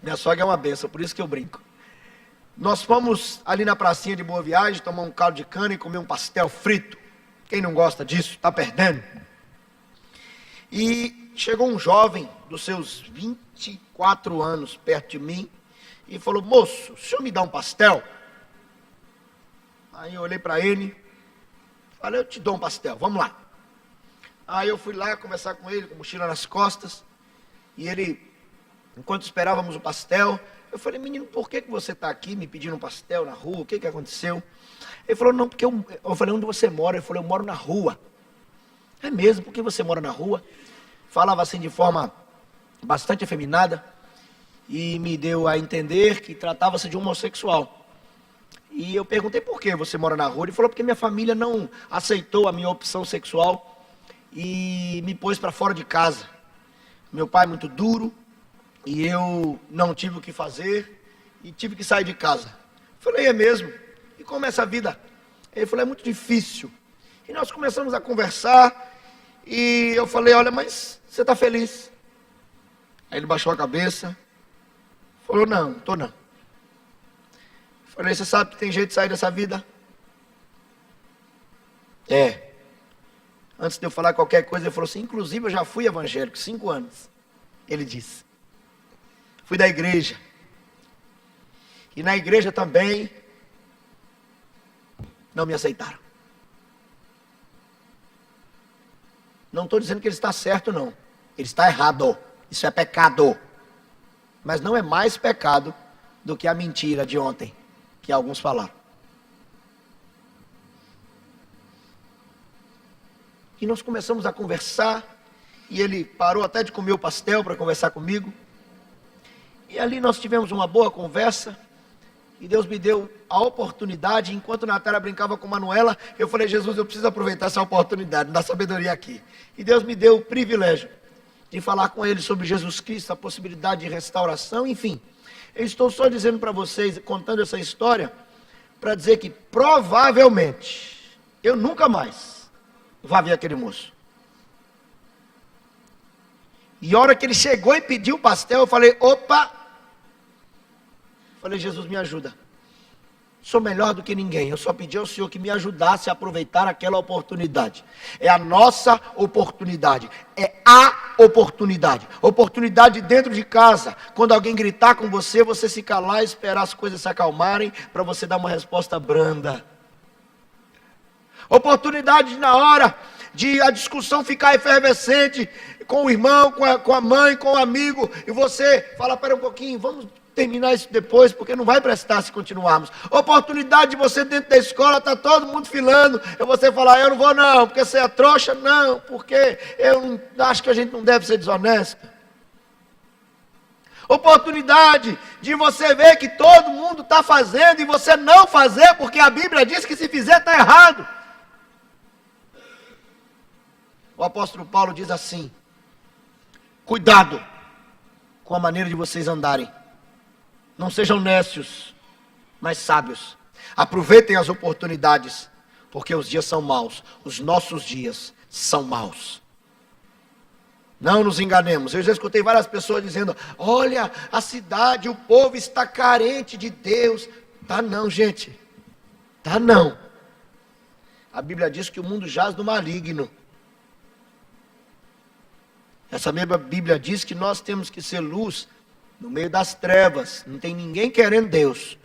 Minha sogra é uma benção, por isso que eu brinco. Nós fomos ali na pracinha de Boa Viagem, tomar um caldo de cana e comer um pastel frito. Quem não gosta disso, está perdendo. E chegou um jovem dos seus 24 anos perto de mim e falou: moço, o senhor me dá um pastel? Aí eu olhei para ele, falei: eu te dou um pastel, vamos lá. Aí eu fui lá conversar com ele, com a mochila nas costas, e ele, enquanto esperávamos o pastel, eu falei: menino, por que você está aqui me pedindo um pastel na rua? O que aconteceu? Ele falou: não, porque eu falei: onde você mora? Ele falou: eu moro na rua. É mesmo? Por que você mora na rua? Falava assim de forma bastante afeminada, e me deu a entender que tratava-se de um homossexual. E eu perguntei por que você mora na rua. Ele falou porque minha família não aceitou a minha opção sexual e me pôs para fora de casa. Meu pai é muito duro e eu não tive o que fazer e tive que sair de casa. Eu falei, é mesmo? E como é essa vida? Ele falou, é muito difícil. E nós começamos a conversar e eu falei, olha, mas você está feliz? Aí ele baixou a cabeça, falou, não, estou não. Falei, você sabe que tem jeito de sair dessa vida? É. Antes de eu falar qualquer coisa, ele falou assim, inclusive eu já fui evangélico, 5 anos. Ele disse. Fui da igreja. E na igreja também não me aceitaram. Não estou dizendo que ele está certo, não. Ele está errado. Isso é pecado. Mas não é mais pecado do que a mentira de ontem, que alguns falaram. E nós começamos a conversar, e ele parou até de comer o pastel para conversar comigo. E ali nós tivemos uma boa conversa, e Deus me deu a oportunidade, enquanto Natália brincava com Manuela, eu falei, Jesus, eu preciso aproveitar essa oportunidade, dar sabedoria aqui. E Deus me deu o privilégio de falar com ele sobre Jesus Cristo, a possibilidade de restauração, enfim. Eu estou só dizendo para vocês, contando essa história, para dizer que provavelmente, eu nunca mais vá ver aquele moço. E a hora que ele chegou e pediu o pastel, eu falei, opa! Falei, Jesus, me ajuda. Sou melhor do que ninguém. Eu só pedi ao Senhor que me ajudasse a aproveitar aquela oportunidade. É a nossa oportunidade. É a oportunidade. Oportunidade dentro de casa. Quando alguém gritar com você, você se calar e esperar as coisas se acalmarem para você dar uma resposta branda. Oportunidade na hora de a discussão ficar efervescente com o irmão, com a mãe, com o amigo. E você fala, pera um pouquinho, vamos terminar isso depois, porque não vai prestar se continuarmos. Oportunidade de você dentro da escola, está todo mundo filando, e você falar, eu não vou não, porque você é trouxa, não, porque eu acho que a gente não deve ser desonesto. Oportunidade de você ver que todo mundo está fazendo, e você não fazer, porque a Bíblia diz que se fizer está errado. O apóstolo Paulo diz assim, cuidado com a maneira de vocês andarem. Não sejam nécios, mas sábios. Aproveitem as oportunidades, porque os dias são maus. Os nossos dias são maus. Não nos enganemos. Eu já escutei várias pessoas dizendo, olha, a cidade, o povo está carente de Deus. Tá não, gente. Tá não. A Bíblia diz que o mundo jaz no maligno. Essa mesma Bíblia diz que nós temos que ser luz no meio das trevas. Não tem ninguém querendo Deus,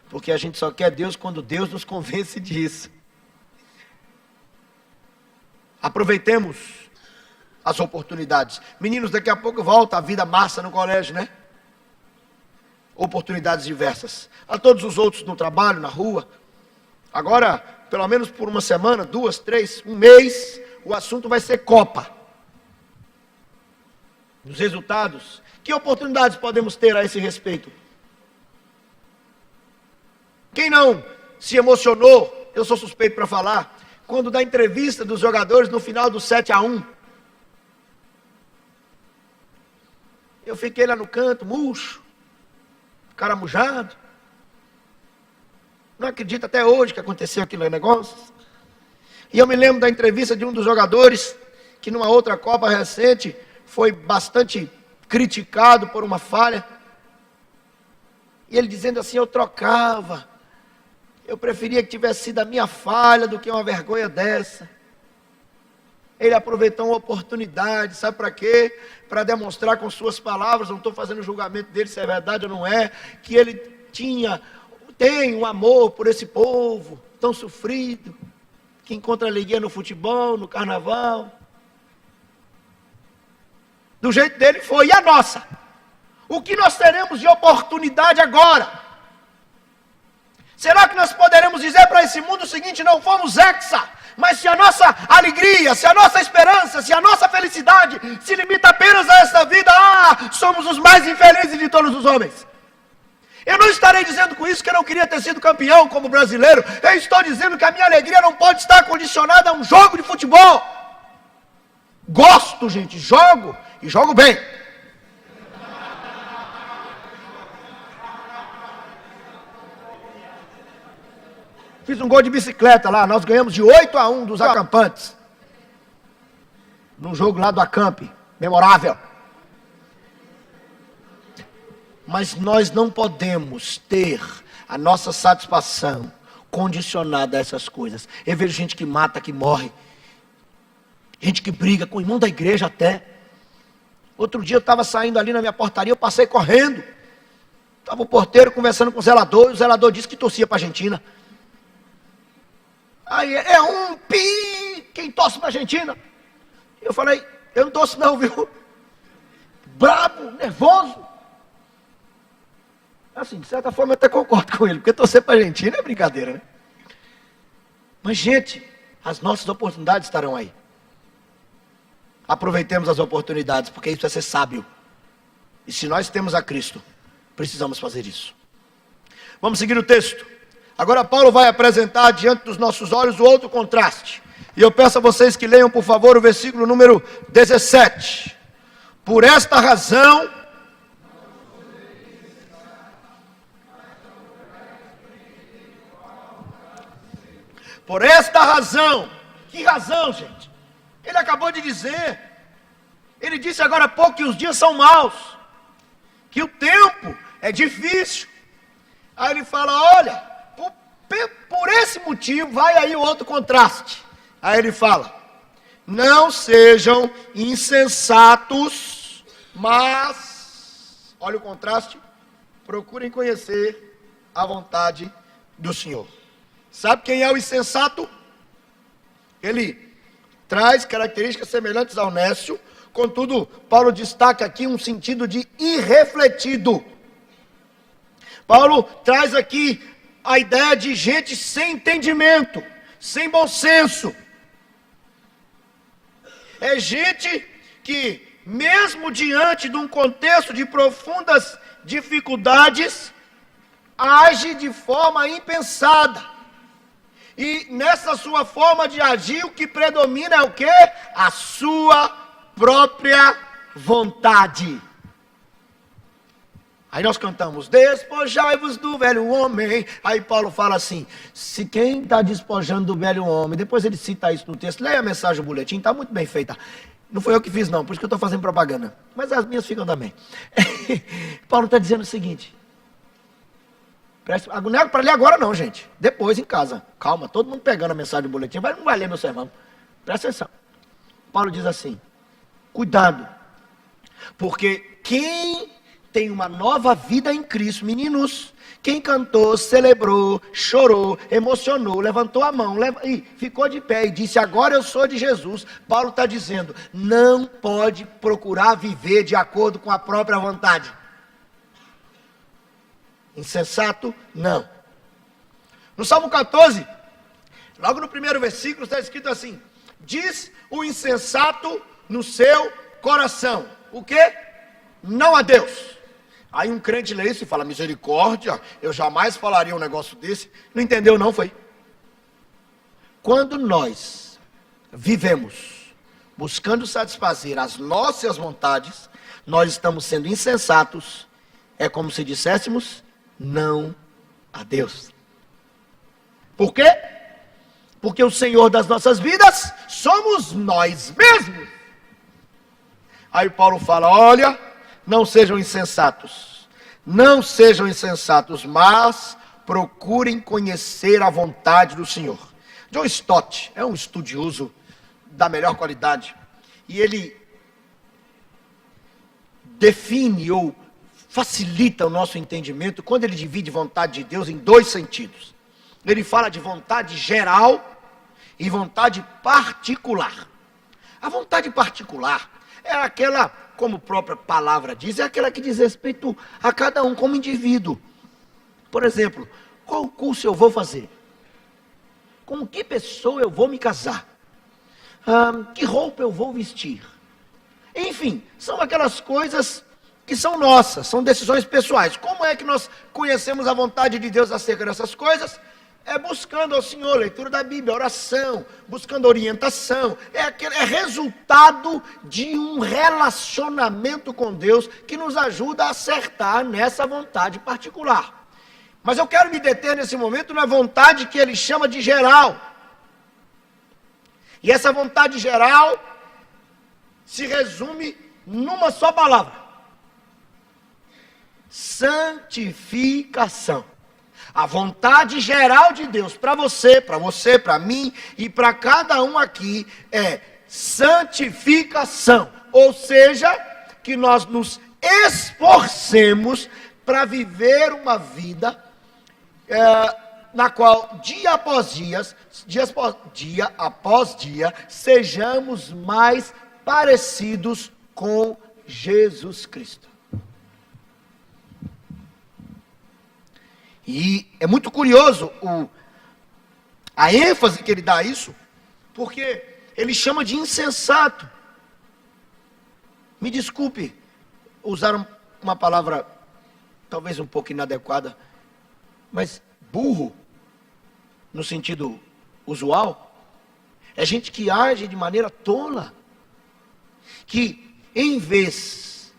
porque a gente só quer Deus quando Deus nos convence disso. Aproveitemos as oportunidades. Meninos, daqui a pouco volta a vida massa no colégio, né? Oportunidades diversas. A todos os outros no trabalho, na rua. Agora, pelo menos por uma semana, 2, 3, um mês, o assunto vai ser Copa. Os resultados. Que oportunidades podemos ter a esse respeito? Quem não se emocionou, eu sou suspeito para falar, quando da entrevista dos jogadores no final do 7-1. Eu fiquei lá no canto, murcho, caramujado. Não acredito até hoje que aconteceu aquele negócio. E eu me lembro da entrevista de um dos jogadores, que numa outra Copa recente, foi bastante criticado por uma falha, e ele dizendo assim, eu trocava, eu preferia que tivesse sido a minha falha do que uma vergonha dessa. Ele aproveitou uma oportunidade, sabe para quê? Para demonstrar com suas palavras, não estou fazendo julgamento dele se é verdade ou não é, que ele tem um amor por esse povo tão sofrido, que encontra alegria no futebol, no carnaval. Do jeito dele foi, e a nossa? O que nós teremos de oportunidade agora? Será que nós poderemos dizer para esse mundo o seguinte, não fomos hexa, mas se a nossa alegria, se a nossa esperança, se a nossa felicidade se limita apenas a esta vida, somos os mais infelizes de todos os homens. Eu não estarei dizendo com isso que eu não queria ter sido campeão como brasileiro. Eu estou dizendo que a minha alegria não pode estar condicionada a um jogo de futebol. Gosto, gente, jogo e jogo bem. Fiz um gol de bicicleta lá, nós ganhamos de 8-1 dos acampantes. Num jogo lá do Acamp, memorável. Mas nós não podemos ter a nossa satisfação condicionada a essas coisas. Eu vejo gente que mata, que morre. Gente que briga com o irmão da igreja até. Outro dia eu estava saindo ali na minha portaria, eu passei correndo. Estava o porteiro conversando com o zelador, e o zelador disse que torcia para a Argentina. Aí é um pi, quem torce para a Argentina? Eu falei, eu não torço não, viu? Brabo, nervoso. Assim, de certa forma eu até concordo com ele, porque torcer para a Argentina é brincadeira, né? Mas, gente, as nossas oportunidades estarão aí. Aproveitemos as oportunidades, porque isso é ser sábio. E se nós temos a Cristo, precisamos fazer isso. Vamos seguir o texto. Agora Paulo vai apresentar diante dos nossos olhos o outro contraste. E eu peço a vocês que leiam, por favor, o versículo número 17. Por esta razão... Por esta razão. Que razão, gente? Ele acabou de dizer. Ele disse agora há pouco que os dias são maus. Que o tempo é difícil. Aí ele fala, olha... Por esse motivo, vai aí o outro contraste. Aí ele fala, não sejam insensatos, mas, olha o contraste, procurem conhecer a vontade do Senhor. Sabe quem é o insensato? Ele traz características semelhantes ao nécio, contudo, Paulo destaca aqui um sentido de irrefletido. Paulo traz aqui a ideia de gente sem entendimento, sem bom senso. É gente que, mesmo diante de um contexto de profundas dificuldades, age de forma impensada. E nessa sua forma de agir, o que predomina é o quê? A sua própria vontade. Aí nós cantamos, despojai-vos do velho homem. Aí Paulo fala assim, se quem está despojando do velho homem, depois ele cita isso no texto, leia a mensagem do boletim, está muito bem feita. Não foi eu que fiz não, por isso que eu estou fazendo propaganda. Mas as minhas ficam também. Paulo está dizendo o seguinte, não é para ler agora não, gente, depois em casa. Calma, todo mundo pegando a mensagem do boletim, mas não vai ler meu sermão. Presta atenção. Paulo diz assim, cuidado, porque quem... tem uma nova vida em Cristo, meninos. Quem cantou, celebrou, chorou, emocionou, levantou a mão e ficou de pé e disse, agora eu sou de Jesus. Paulo está dizendo, não pode procurar viver de acordo com a própria vontade. Insensato, não. No Salmo 14, logo no primeiro versículo está escrito assim, diz o insensato no seu coração, o quê? Não a Deus. Aí um crente lê isso e fala, misericórdia, eu jamais falaria um negócio desse. Não entendeu não, foi? Quando nós vivemos buscando satisfazer as nossas vontades, nós estamos sendo insensatos. É como se disséssemos, não a Deus. Por quê? Porque o Senhor das nossas vidas somos nós mesmos. Aí Paulo fala, olha... não sejam insensatos, mas procurem conhecer a vontade do Senhor. John Stott é um estudioso da melhor qualidade, e ele define ou facilita o nosso entendimento quando ele divide vontade de Deus em dois sentidos. Ele fala de vontade geral e vontade particular. A vontade particular é aquela, como a própria palavra diz, é aquela que diz respeito a cada um como indivíduo. Por exemplo, qual curso eu vou fazer? Com que pessoa eu vou me casar? Que roupa eu vou vestir? Enfim, são aquelas coisas que são nossas, são decisões pessoais. Como é que nós conhecemos a vontade de Deus acerca dessas coisas? É buscando ao Senhor, leitura da Bíblia, oração, buscando orientação. É resultado de um relacionamento com Deus que nos ajuda a acertar nessa vontade particular. Mas eu quero me deter nesse momento na vontade que ele chama de geral. E essa vontade geral se resume numa só palavra: santificação. A vontade geral de Deus para você, para mim e para cada um aqui é santificação. Ou seja, que nós nos esforcemos para viver uma vida na qual dia após dia, sejamos mais parecidos com Jesus Cristo. E é muito curioso a ênfase que ele dá a isso, porque ele chama de insensato. Me desculpe usar uma palavra talvez um pouco inadequada, mas burro, no sentido usual, é gente que age de maneira tola, que em vez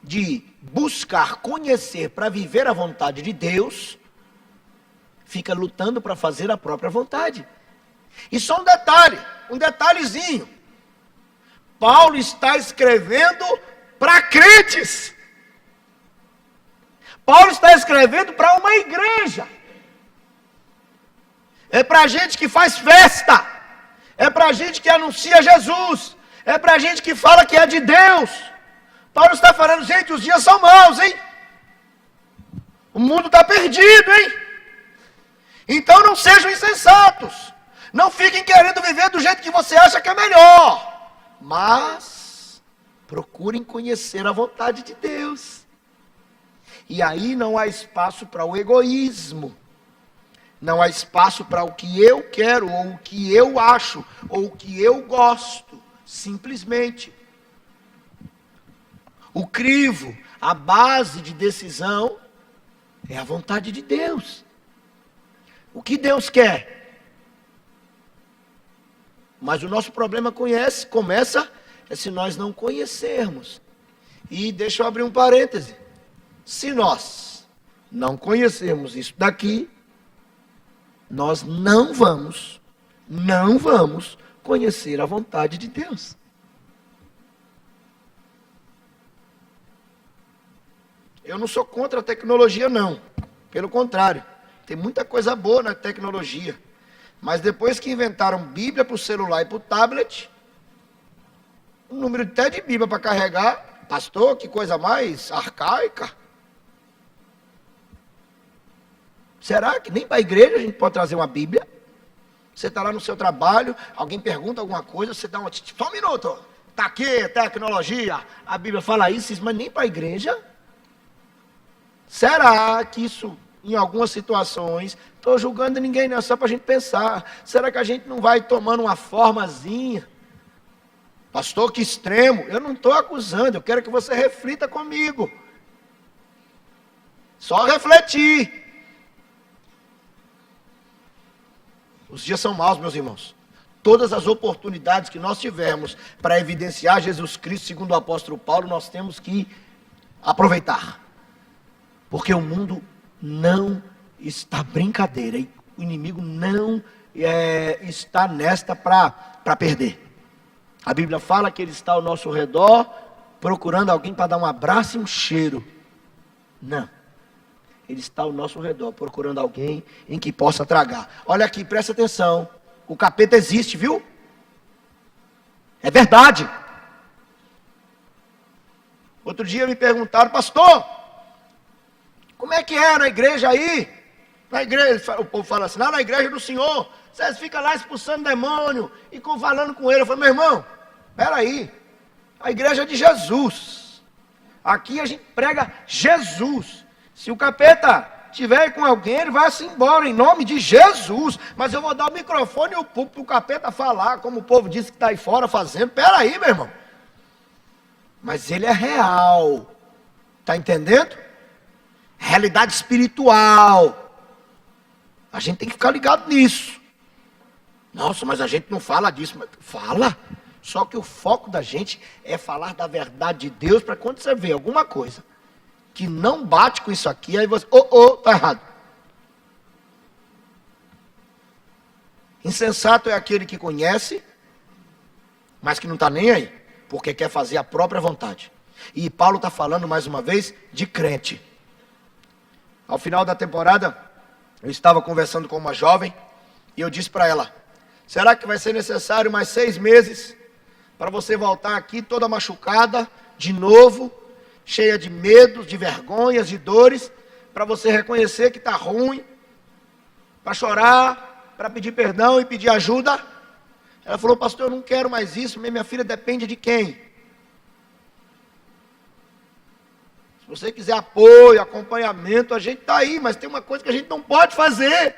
de buscar conhecer para viver a vontade de Deus, fica lutando para fazer a própria vontade. E só um detalhezinho. Paulo está escrevendo para crentes. Paulo está escrevendo para uma igreja. É para gente que faz festa. É para gente que anuncia Jesus. É para gente que fala que é de Deus. Paulo está falando, gente, os dias são maus, hein? O mundo está perdido, hein? Então não sejam insensatos. Não fiquem querendo viver do jeito que você acha que é melhor. Mas procurem conhecer a vontade de Deus. E aí não há espaço para o egoísmo. Não há espaço para o que eu quero, ou o que eu acho, ou o que eu gosto. Simplesmente. O crivo, a base de decisão, é a vontade de Deus. O que Deus quer? Mas o nosso problema começa se nós não conhecermos. E deixa eu abrir um parêntese. Se nós não conhecermos isso daqui, nós não vamos conhecer a vontade de Deus. Eu não sou contra a tecnologia, não. Pelo contrário. Tem muita coisa boa na tecnologia. Mas depois que inventaram Bíblia para o celular e para o tablet, o número até de Bíblia para carregar, pastor, que coisa mais arcaica. Será que nem para a igreja a gente pode trazer uma Bíblia? Você está lá no seu trabalho, alguém pergunta alguma coisa, você dá uma... Só um minuto, está aqui, tecnologia, a Bíblia fala isso, mas nem para a igreja. Será que isso... Em algumas situações, estou julgando ninguém não, só para a gente pensar. Será que a gente não vai tomando uma formazinha? Pastor, que extremo. Eu não estou acusando, eu quero que você reflita comigo. Só refletir. Os dias são maus, meus irmãos. Todas as oportunidades que nós tivermos para evidenciar Jesus Cristo, segundo o apóstolo Paulo, nós temos que aproveitar. Porque o mundo não está brincadeira, e o inimigo não está nesta para perder. A Bíblia fala que ele está ao nosso redor, procurando alguém para dar um abraço e um cheiro. Não, ele está ao nosso redor, procurando alguém em que possa tragar. Olha aqui, presta atenção, o capeta existe, viu? É verdade. Outro dia me perguntaram, pastor, como é que é na igreja aí? Na igreja, o povo fala assim, lá na igreja do Senhor, vocês ficam lá expulsando demônio e falando com ele. Eu falo, meu irmão, peraí, a igreja é de Jesus. Aqui a gente prega Jesus. Se o capeta estiver com alguém, ele vai se embora em nome de Jesus. Mas eu vou dar o microfone e o púlpito para o capeta falar, como o povo disse que está aí fora fazendo. Peraí, meu irmão. Mas ele é real. Está entendendo? Realidade espiritual. A gente tem que ficar ligado nisso. Nossa, mas a gente não fala disso. Mas fala. Só que o foco da gente é falar da verdade de Deus, para quando você vê alguma coisa que não bate com isso aqui, aí você, tá errado. Insensato é aquele que conhece, mas que não está nem aí, porque quer fazer a própria vontade. E Paulo está falando mais uma vez de crente. Ao final da temporada, eu estava conversando com uma jovem e eu disse para ela: será que vai ser necessário mais 6 meses para você voltar aqui toda machucada, de novo, cheia de medos, de vergonhas, de dores, para você reconhecer que está ruim, para chorar, para pedir perdão e pedir ajuda? Ela falou: pastor, eu não quero mais isso, minha filha depende de quem? Se você quiser apoio, acompanhamento, a gente está aí, mas tem uma coisa que a gente não pode fazer.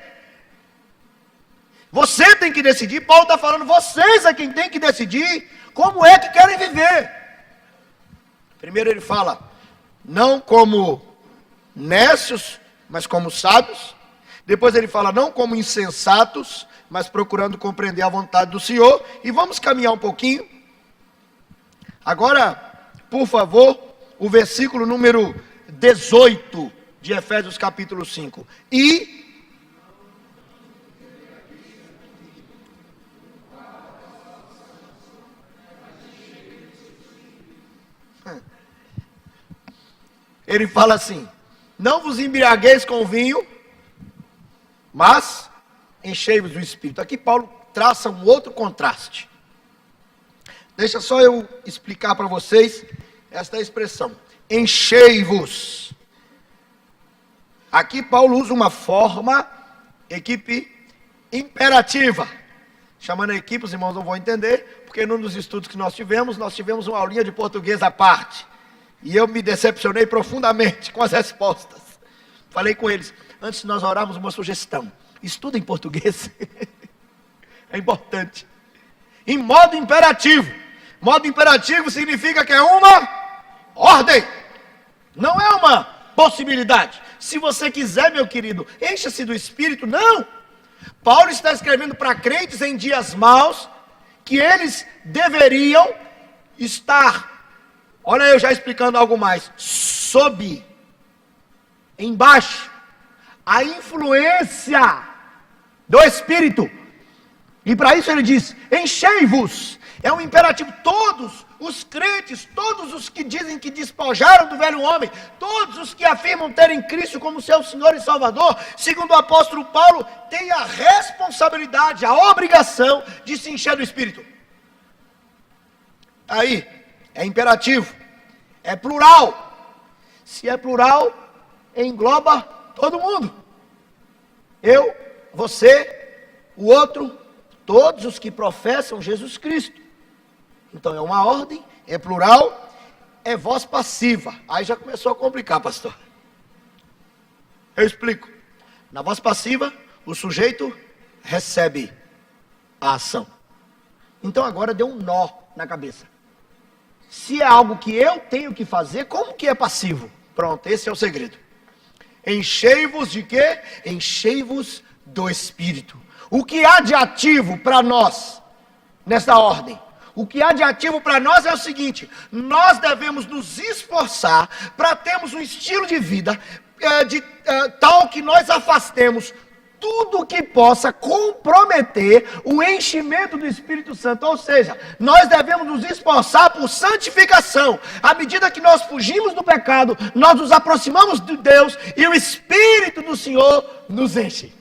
Você tem que decidir. Paulo está falando, vocês é quem tem que decidir como é que querem viver. Primeiro ele fala, não como nécios, mas como sábios. Depois ele fala, não como insensatos, mas procurando compreender a vontade do Senhor. E vamos caminhar um pouquinho. Agora, por favor, o versículo número 18 de Efésios capítulo 5. Ele fala assim, não vos embriagueis com vinho, mas enchei-vos do Espírito. Aqui Paulo traça um outro contraste. Deixa só eu explicar para vocês esta expressão, enchei-vos. Aqui Paulo usa uma forma, equipe imperativa. Chamando a equipe, os irmãos não vão entender, porque num dos estudos que nós tivemos uma aulinha de português à parte. E eu me decepcionei profundamente com as respostas. Falei com eles, antes de nós orarmos, uma sugestão. Estuda em português. É importante. Em modo imperativo. Modo imperativo significa que é uma ordem. Não é uma possibilidade. Se você quiser, meu querido, encha-se do Espírito. Não. Paulo está escrevendo para crentes em dias maus, que eles deveriam estar, olha eu já explicando algo mais, sob, embaixo, a influência do Espírito. E para isso ele diz, enchei-vos. É um imperativo, todos os crentes, todos os que dizem que despojaram do velho homem, todos os que afirmam terem Cristo como seu Senhor e Salvador, segundo o apóstolo Paulo, têm a responsabilidade, a obrigação de se encher do Espírito. Aí, é imperativo, é plural. Se é plural, engloba todo mundo. Eu, você, o outro, todos os que professam Jesus Cristo. Então é uma ordem, é plural, é voz passiva. Aí já começou a complicar, pastor. Eu explico. Na voz passiva, o sujeito recebe a ação. Então agora deu um nó na cabeça. Se é algo que eu tenho que fazer, como que é passivo? Pronto, esse é o segredo. Enchei-vos de quê? Enchei-vos do Espírito. O que há de ativo para nós nessa ordem? O que há de ativo para nós é o seguinte, nós devemos nos esforçar para termos um estilo de vida tal que nós afastemos tudo que possa comprometer o enchimento do Espírito Santo. Ou seja, nós devemos nos esforçar por santificação. À medida que nós fugimos do pecado, nós nos aproximamos de Deus e o Espírito do Senhor nos enche.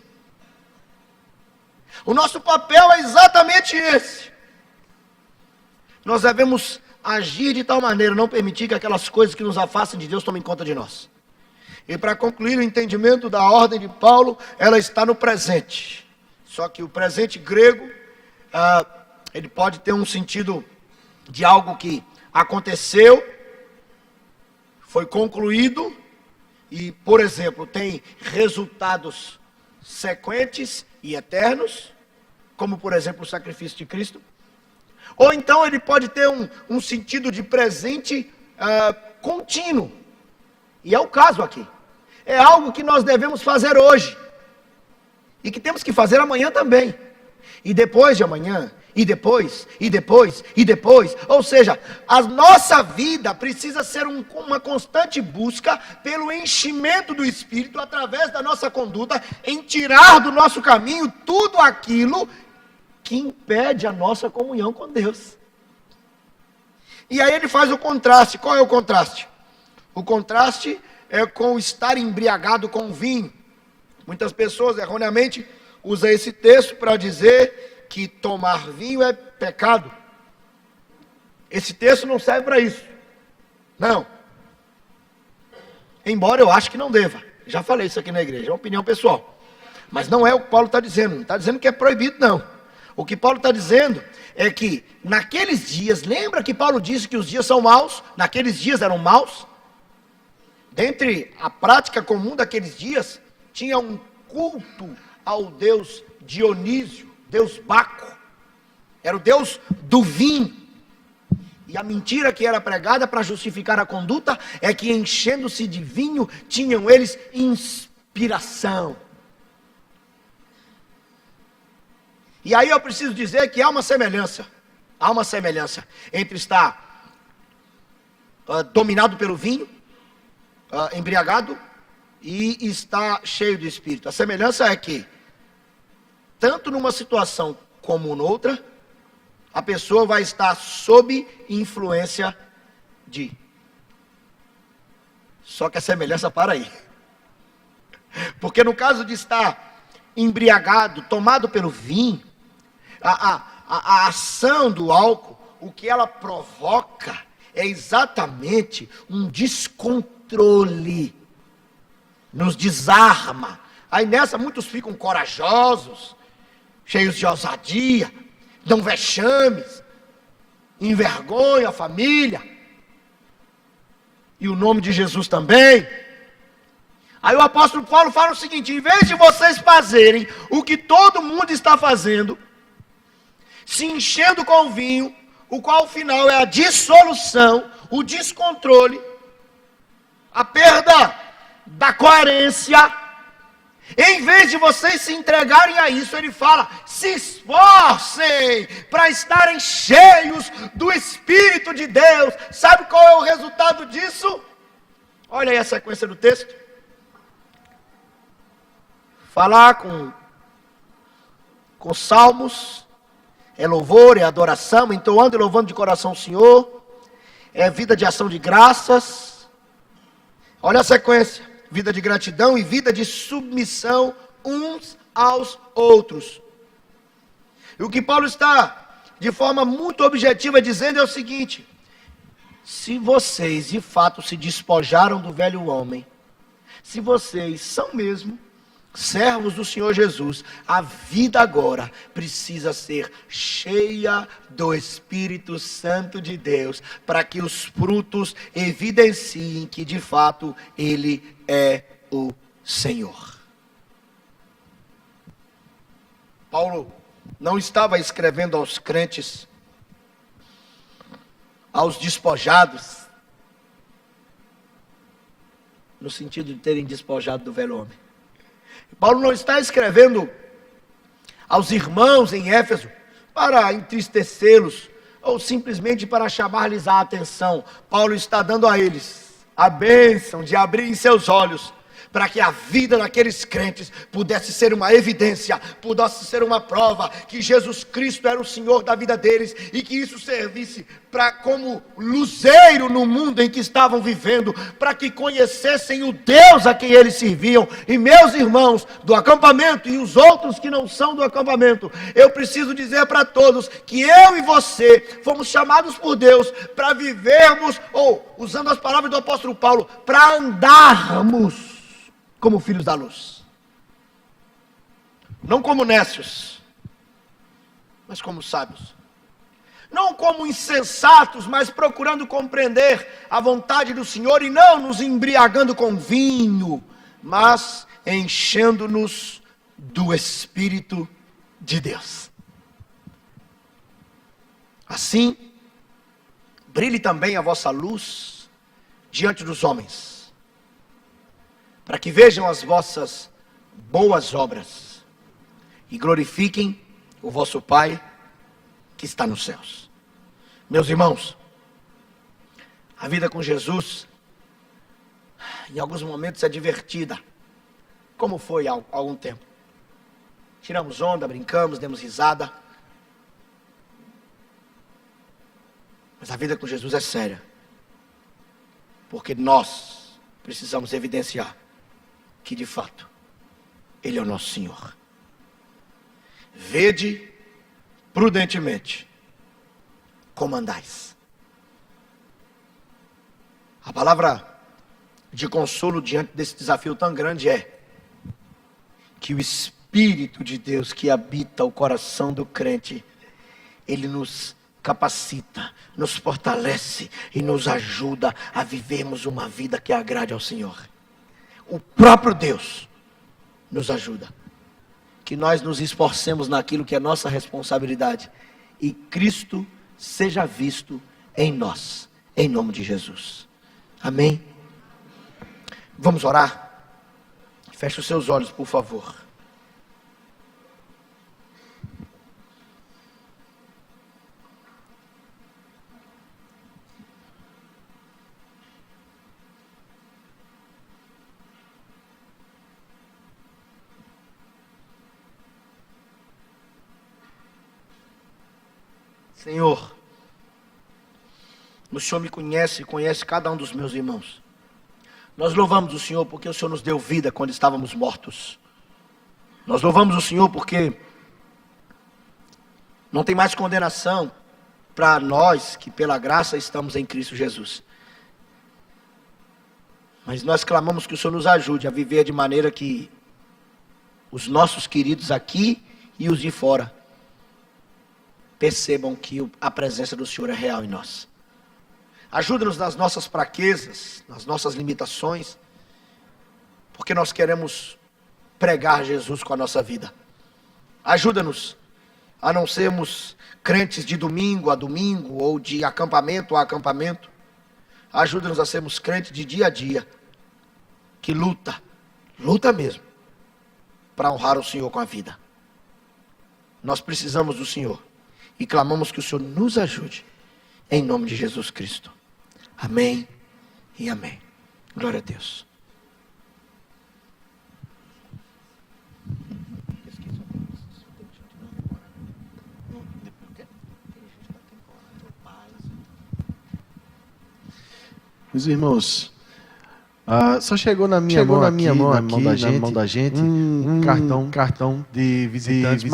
O nosso papel é exatamente esse. Nós devemos agir de tal maneira, não permitir que aquelas coisas que nos afastam de Deus tomem conta de nós. E para concluir o entendimento da ordem de Paulo, ela está no presente. Só que o presente grego, ele pode ter um sentido de algo que aconteceu, foi concluído, e, por exemplo, tem resultados sequentes e eternos, como, por exemplo, o sacrifício de Cristo. Ou então ele pode ter um sentido de presente contínuo. E é o caso aqui. É algo que nós devemos fazer hoje. E que temos que fazer amanhã também. E depois de amanhã, e depois, e depois, e depois. Ou seja, a nossa vida precisa ser uma constante busca pelo enchimento do Espírito através da nossa conduta, em tirar do nosso caminho tudo aquilo que impede a nossa comunhão com Deus. E aí ele faz o contraste. Qual é o contraste? O contraste é com estar embriagado com vinho. Muitas pessoas erroneamente usam esse texto para dizer que tomar vinho é pecado. Esse texto não serve para isso. Não. Embora eu ache que não deva. Já falei isso aqui na igreja, é uma opinião pessoal. Mas não é o que Paulo está dizendo. Não está dizendo que é proibido, não. O que Paulo está dizendo é que naqueles dias, lembra que Paulo disse que os dias são maus? Naqueles dias eram maus? Dentre a prática comum daqueles dias, tinha um culto ao deus Dionísio, deus Baco. Era o deus do vinho. E a mentira que era pregada para justificar a conduta é que, enchendo-se de vinho, tinham eles inspiração. E aí eu preciso dizer que há uma semelhança entre estar dominado pelo vinho, embriagado, e estar cheio de espírito. A semelhança é que, tanto numa situação como noutra, a pessoa vai estar sob influência de. Só que a semelhança para aí. Porque no caso de estar embriagado, tomado pelo vinho, a ação do álcool, o que ela provoca é exatamente um descontrole, nos desarma. Aí nessa muitos ficam corajosos, cheios de ousadia, dão vexames, envergonham a família, e o nome de Jesus também. Aí o apóstolo Paulo fala o seguinte: em vez de vocês fazerem o que todo mundo está fazendo, se enchendo com vinho, o qual o final é a dissolução, o descontrole, a perda da coerência, em vez de vocês se entregarem a isso, ele fala: se esforcem para estarem cheios do Espírito de Deus. Sabe qual é o resultado disso? Olha aí a sequência do texto. Falar com salmos, é louvor, é adoração, entoando e louvando de coração o Senhor, é vida de ação de graças. Olha a sequência: vida de gratidão e vida de submissão uns aos outros. E o que Paulo está, de forma muito objetiva, dizendo é o seguinte: se vocês de fato se despojaram do velho homem, se vocês são mesmo servos do Senhor Jesus, a vida agora precisa ser cheia do Espírito Santo de Deus, para que os frutos evidenciem que de fato Ele é o Senhor. Paulo não estava escrevendo aos crentes, aos despojados, no sentido de terem despojado do velho homem. Paulo não está escrevendo aos irmãos em Éfeso para entristecê-los ou simplesmente para chamar-lhes a atenção. Paulo está dando a eles a bênção de abrirem seus olhos para que a vida daqueles crentes pudesse ser uma evidência, pudesse ser uma prova que Jesus Cristo era o Senhor da vida deles, e que isso servisse como luzeiro no mundo em que estavam vivendo, para que conhecessem o Deus a quem eles serviam. E meus irmãos do acampamento e os outros que não são do acampamento, eu preciso dizer para todos que eu e você fomos chamados por Deus para vivermos, ou usando as palavras do apóstolo Paulo, para andarmos como filhos da luz, não como nécios, mas como sábios, não como insensatos, mas procurando compreender a vontade do Senhor, e não nos embriagando com vinho, mas enchendo-nos do Espírito de Deus. Assim, brilhe também a vossa luz diante dos homens, para que vejam as vossas boas obras e glorifiquem o vosso Pai que está nos céus. Meus irmãos, a vida com Jesus, em alguns momentos é divertida, como foi há algum tempo. Tiramos onda, brincamos, demos risada. Mas a vida com Jesus é séria, porque nós precisamos evidenciar que de fato Ele é o nosso Senhor. Vede prudentemente como andais. A palavra de consolo diante desse desafio tão grande é que o Espírito de Deus que habita o coração do crente, Ele nos capacita, nos fortalece e nos ajuda a vivermos uma vida que agrade ao Senhor. O próprio Deus nos ajuda. Que nós nos esforcemos naquilo que é nossa responsabilidade e Cristo seja visto em nós, em nome de Jesus. Amém? Vamos orar? Feche os seus olhos, por favor. Senhor, o Senhor me conhece e conhece cada um dos meus irmãos. Nós louvamos o Senhor porque o Senhor nos deu vida quando estávamos mortos. Nós louvamos o Senhor porque não tem mais condenação para nós que pela graça estamos em Cristo Jesus. Mas nós clamamos que o Senhor nos ajude a viver de maneira que os nossos queridos aqui e os de fora percebam que a presença do Senhor é real em nós. Ajuda-nos nas nossas fraquezas, nas nossas limitações, porque nós queremos pregar Jesus com a nossa vida. Ajuda-nos a não sermos crentes de domingo a domingo, ou de acampamento a acampamento. Ajuda-nos a sermos crentes de dia a dia, que luta mesmo, para honrar o Senhor com a vida. Nós precisamos do Senhor. E clamamos que o Senhor nos ajude, em nome de Jesus Cristo. Amém e amém. Glória a Deus. Meus irmãos, só chegou na minha mão na mão da gente, um cartão de visitantes,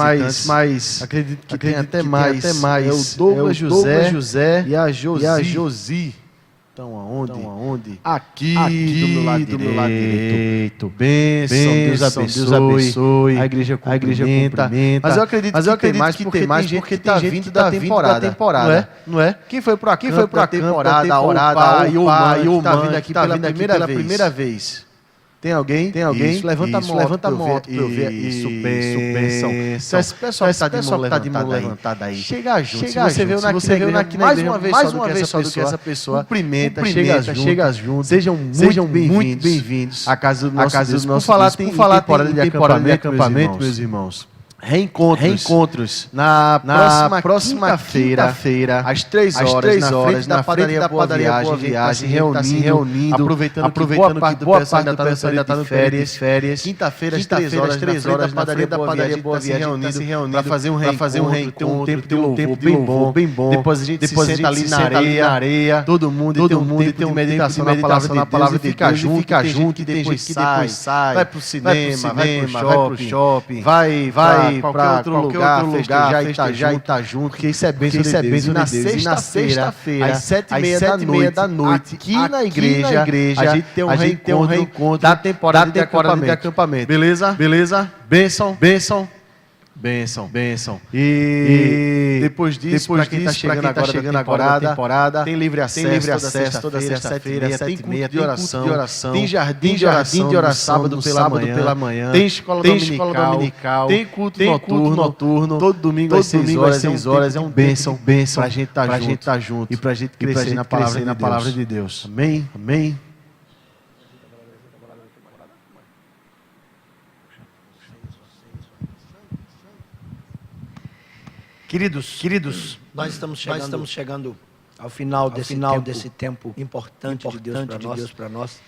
mas acredito que tem até mais. É o Douglas José e a Josi. Estão aonde? Aqui do meu lado direito. Bênção, Deus abençoe. A igreja cumprimenta. Mas eu acredito que tem mais porque está vindo da temporada. Não é? Quem foi para a temporada? Opa e o está vindo aqui pela primeira vez. Tem alguém? Isso, levanta a mão para eu ver. Isso, bênção. Esse pessoal que está de mão levantada aí. Chega junto. Se você veio aqui na igreja mais uma vez só do que essa pessoa, cumprimenta, chega junto. Sejam muito bem-vindos à casa do nosso Deus. Por falar temporada de acampamento, meus irmãos. Reencontros na próxima quinta-feira, às 3 horas, na frente da padaria Boa Viagem, se reunindo, aproveitando que boa parte do pessoal ainda está no férias. Quinta-feira, às 3 horas, na frente da padaria Boa Viagem, se reunindo para fazer um reencontro, ter um tempo de louvor bem bom. Depois a gente se senta ali na areia, todo mundo tem uma meditação na palavra de Deus, fica junto, e depois sai, vai pro cinema, vai pro shopping, vai para qualquer outro lugar, festejar e tá junto, porque isso é bênção de Deus. E na sexta-feira, às 7h30 da noite, aqui na igreja, a gente tem um reencontro da temporada de acampamento. Beleza? Bênção. E depois disso, para quem está chegando agora da temporada, tem livre acesso toda sexta-feira, 7h30, tem culto de oração, tem jardim de oração sábado pela manhã, tem escola dominical, tem culto noturno, todo domingo às 6 horas, é um bênção para a gente estar junto e para a gente crescer na palavra de Deus. Amém? Queridos, nós estamos chegando ao final desse tempo importante de Deus para nós.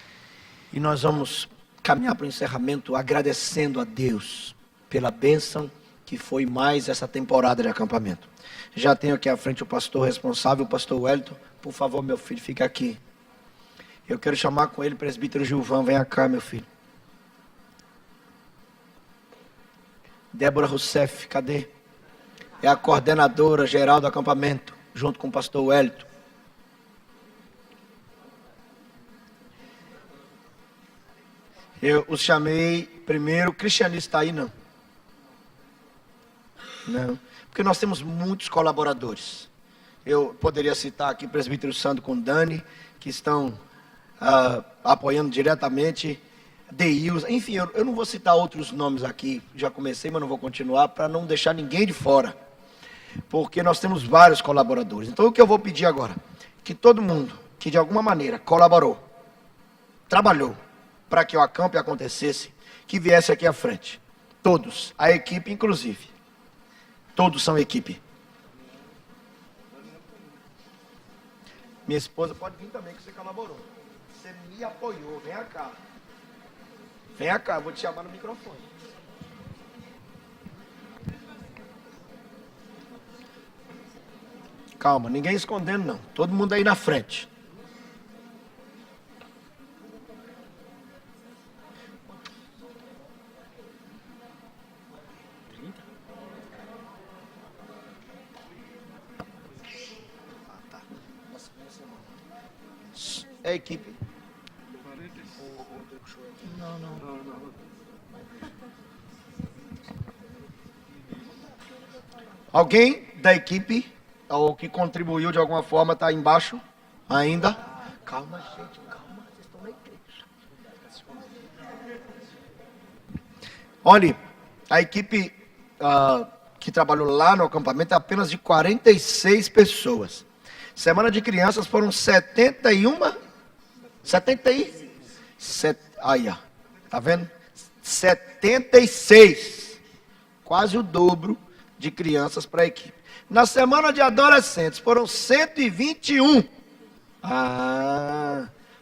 E nós vamos caminhar para o encerramento agradecendo a Deus pela bênção que foi mais essa temporada de acampamento. Já tenho aqui à frente o pastor responsável, o pastor Wellington. Por favor, meu filho, fica aqui. Eu quero chamar com ele o presbítero Gilvan. Vem cá, meu filho. Débora Rousseff, cadê? É a coordenadora geral do acampamento, junto com o pastor Wellington. Eu os chamei primeiro. O Cristianismo está aí, não? Não. Porque nós temos muitos colaboradores. Eu poderia citar aqui o presbítero Sandro com Dani, que estão apoiando diretamente. Deils, enfim, eu não vou citar outros nomes aqui. Já comecei, mas não vou continuar, para não deixar ninguém de fora. Porque nós temos vários colaboradores. Então o que eu vou pedir agora? Que todo mundo que de alguma maneira colaborou, trabalhou, para que o acampe acontecesse, que viesse aqui à frente. Todos, a equipe inclusive. Todos são equipe. Minha esposa pode vir também, que você colaborou. Você me apoiou, vem cá. Vem cá, eu vou te chamar no microfone. Calma, ninguém escondendo não. Todo mundo aí na frente. É a equipe. Alguém da equipe, ou que contribuiu de alguma forma, está embaixo ainda? Calma, gente, calma, vocês estão na igreja. Olha, a equipe que trabalhou lá no acampamento é apenas de 46 pessoas. Semana de crianças foram 71. Aí, ó, tá vendo? 76. Quase o dobro de crianças para a equipe. Na semana de adolescentes foram 121.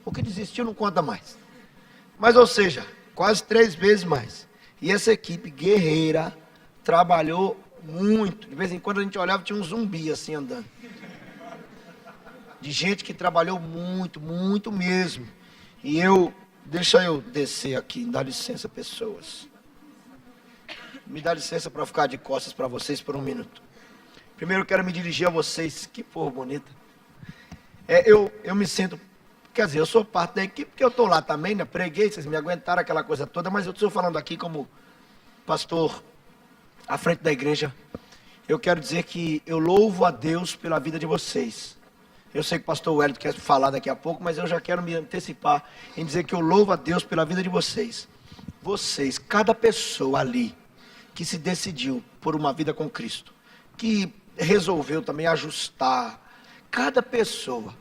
O que desistiu não conta mais. Mas, ou seja, quase 3 vezes mais. E essa equipe guerreira trabalhou muito. De vez em quando a gente olhava e tinha um zumbi assim andando. De gente que trabalhou muito, muito mesmo. E deixa eu descer aqui, dá licença, pessoas. Me dá licença para ficar de costas para vocês por um minuto. Primeiro eu quero me dirigir a vocês. Que porra bonita. Eu me sinto, quer dizer, eu sou parte da equipe, porque eu estou lá também, né? Preguei, vocês me aguentaram aquela coisa toda, mas eu estou falando aqui como pastor à frente da igreja. Eu quero dizer que eu louvo a Deus pela vida de vocês. Eu sei que o pastor Wellington quer falar daqui a pouco, mas eu já quero me antecipar em dizer que eu louvo a Deus pela vida de vocês. Vocês, cada pessoa ali que se decidiu por uma vida com Cristo, que resolveu também ajustar, cada pessoa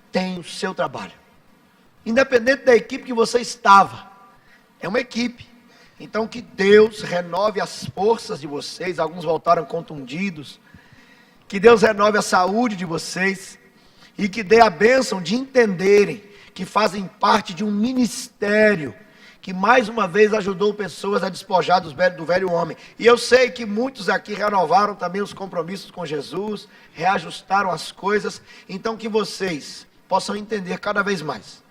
tem o seu trabalho. Independente da equipe que você estava, é uma equipe. Então que Deus renove as forças de vocês, alguns voltaram contundidos, que Deus renove a saúde de vocês e que dê a bênção de entenderem que fazem parte de um ministério que mais uma vez ajudou pessoas a despojar do velho homem. E eu sei que muitos aqui renovaram também os compromissos com Jesus, reajustaram as coisas, então que vocês possam entender cada vez mais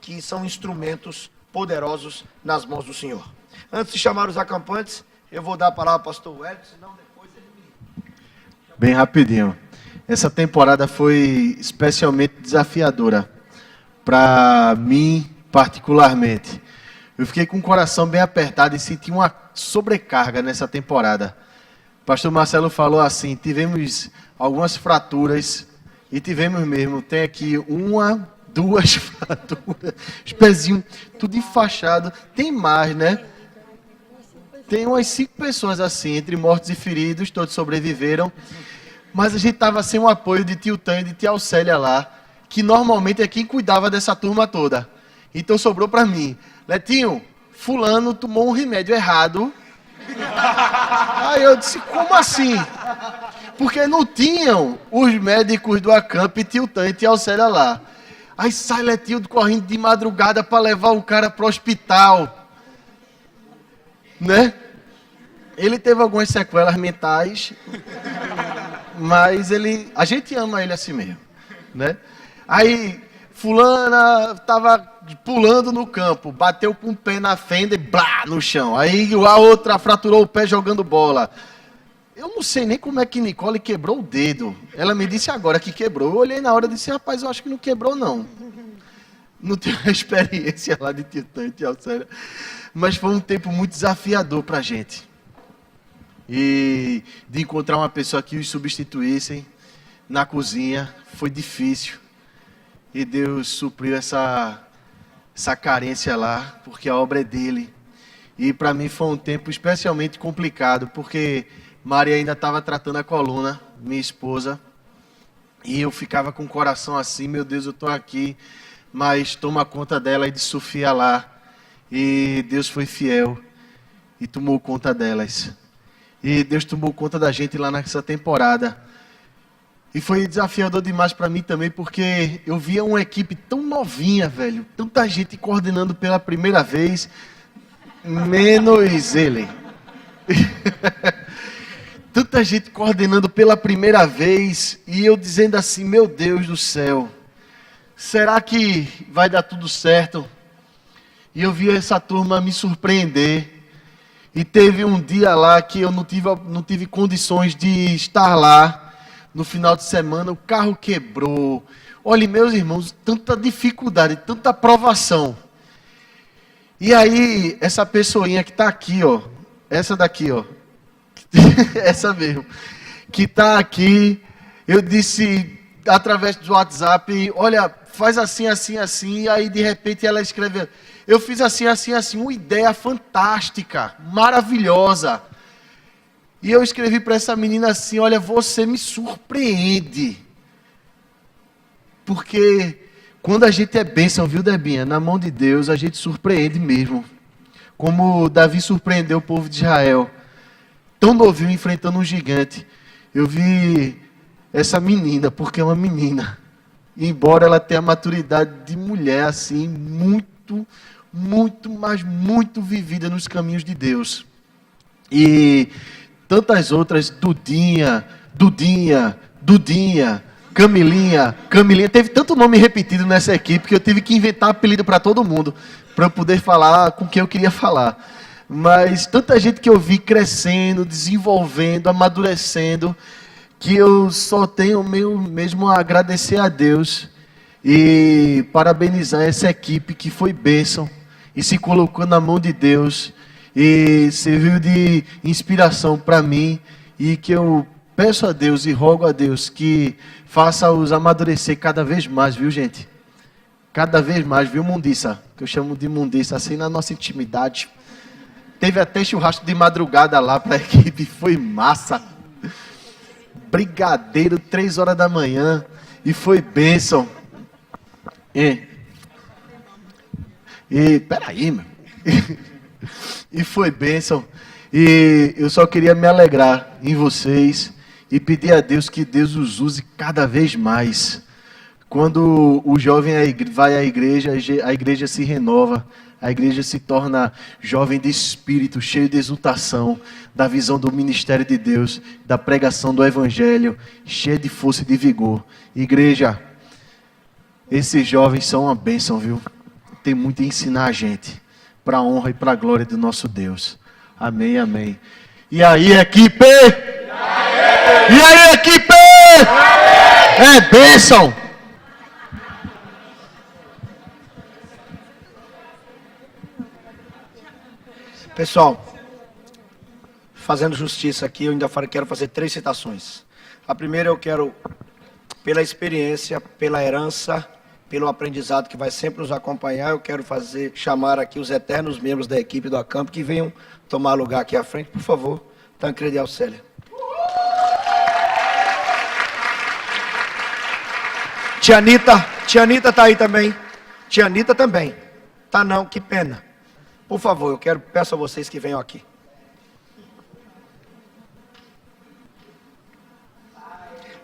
que são instrumentos poderosos nas mãos do Senhor. Antes de chamar os acampantes, eu vou dar a palavra ao pastor Wellington, senão depois ele me... Bem rapidinho. Essa temporada foi especialmente desafiadora para mim particularmente. Eu fiquei com o coração bem apertado e senti uma sobrecarga nessa temporada. O pastor Marcelo falou assim, tivemos algumas fraturas e tivemos mesmo, tem aqui 1, 2 fraturas, os pezinhos tudo enfaixado, tem mais, né? Tem umas 5 pessoas assim, entre mortos e feridos, todos sobreviveram. Mas a gente estava sem o apoio de tio Tânia e de tia Alcélia lá, que normalmente é quem cuidava dessa turma toda. Então sobrou para mim. Letinho, fulano tomou um remédio errado Aí eu disse, como assim? Porque não tinham os médicos do Acamp, Tiltan e Tialcélia lá. Aí sai Letildo correndo de madrugada para levar o cara pro hospital. Né? Ele teve algumas sequelas mentais, mas a gente ama ele assim mesmo, né? Aí fulana tava pulando no campo, bateu com o pé na fenda e blá, no chão. Aí a outra fraturou o pé jogando bola. Eu não sei nem como é que Nicole quebrou o dedo. Ela me disse agora que quebrou. Eu olhei na hora e disse, rapaz, eu acho que não quebrou não. Não tenho a experiência lá de Titã e Tialcélia. Mas foi um tempo muito desafiador pra gente. E de encontrar uma pessoa que os substituíssem na cozinha foi difícil. E Deus supriu essa carência lá, porque a obra é dele. E para mim foi um tempo especialmente complicado, porque Maria ainda estava tratando a coluna, minha esposa. E eu ficava com o coração assim, meu Deus, eu estou aqui, mas toma conta dela e de Sofia lá. E Deus foi fiel e tomou conta delas. E Deus tomou conta da gente lá nessa temporada. E foi desafiador demais para mim também, porque eu via uma equipe tão novinha, velho. Tanta gente coordenando pela primeira vez, menos ele. Tanta gente coordenando pela primeira vez, e eu dizendo assim, meu Deus do céu, será que vai dar tudo certo? E eu vi essa turma me surpreender. E teve um dia lá que eu não tive condições de estar lá. No final de semana, o carro quebrou. Olha, meus irmãos, tanta dificuldade, tanta provação. E aí, essa pessoinha que está aqui, ó, essa daqui, ó, essa mesmo, que está aqui, eu disse, através do WhatsApp, olha, faz assim, assim, assim, e aí de repente ela escreveu, eu fiz assim, assim, assim, uma ideia fantástica, maravilhosa. E eu escrevi para essa menina assim, olha, você me surpreende. Porque quando a gente é bênção, viu, Debinha? Na mão de Deus, a gente surpreende mesmo. Como Davi surpreendeu o povo de Israel. Tão novinho, enfrentando um gigante. Eu vi essa menina, porque é uma menina. Embora ela tenha a maturidade de mulher, assim, muito, mas muito vivida nos caminhos de Deus. E tantas outras, Dudinha, Camilinha. Teve tanto nome repetido nessa equipe que eu tive que inventar apelido para todo mundo, para eu poder falar com quem eu queria falar. Mas tanta gente que eu vi crescendo, desenvolvendo, amadurecendo, que eu só tenho mesmo a agradecer a Deus e parabenizar essa equipe que foi bênção e se colocou na mão de Deus e serviu de inspiração para mim, e que eu peço a Deus e rogo a Deus que faça-os amadurecer cada vez mais, viu, gente? Cada vez mais, viu, mundiça? Que eu chamo de mundiça, assim, na nossa intimidade. Teve até churrasco de madrugada lá para a equipe, foi massa. Brigadeiro, 3 horas da manhã, e foi bênção. Peraí, meu. E foi bênção. E eu só queria me alegrar em vocês e pedir a Deus que Deus os use cada vez mais. Quando o jovem vai à igreja, a igreja se renova, a igreja se torna jovem de espírito, cheio de exultação, da visão do ministério de Deus, da pregação do evangelho, cheio de força e de vigor. Igreja, esses jovens são uma bênção, viu? Tem muito a ensinar a gente, para a honra e para a glória do nosso Deus. Amém, amém. E aí, equipe? E aí, equipe? É bênção. Pessoal, fazendo justiça aqui, eu ainda quero fazer 3 citações. A primeira eu quero, pela experiência, pela herança, pelo aprendizado que vai sempre nos acompanhar, eu quero chamar aqui os eternos membros da equipe do Acamp que venham tomar lugar aqui à frente, por favor. Tancredo e Alcélia. Tia Anitta está aí também. Tia Anitta também. Tá não, que pena. Por favor, peço a vocês que venham aqui.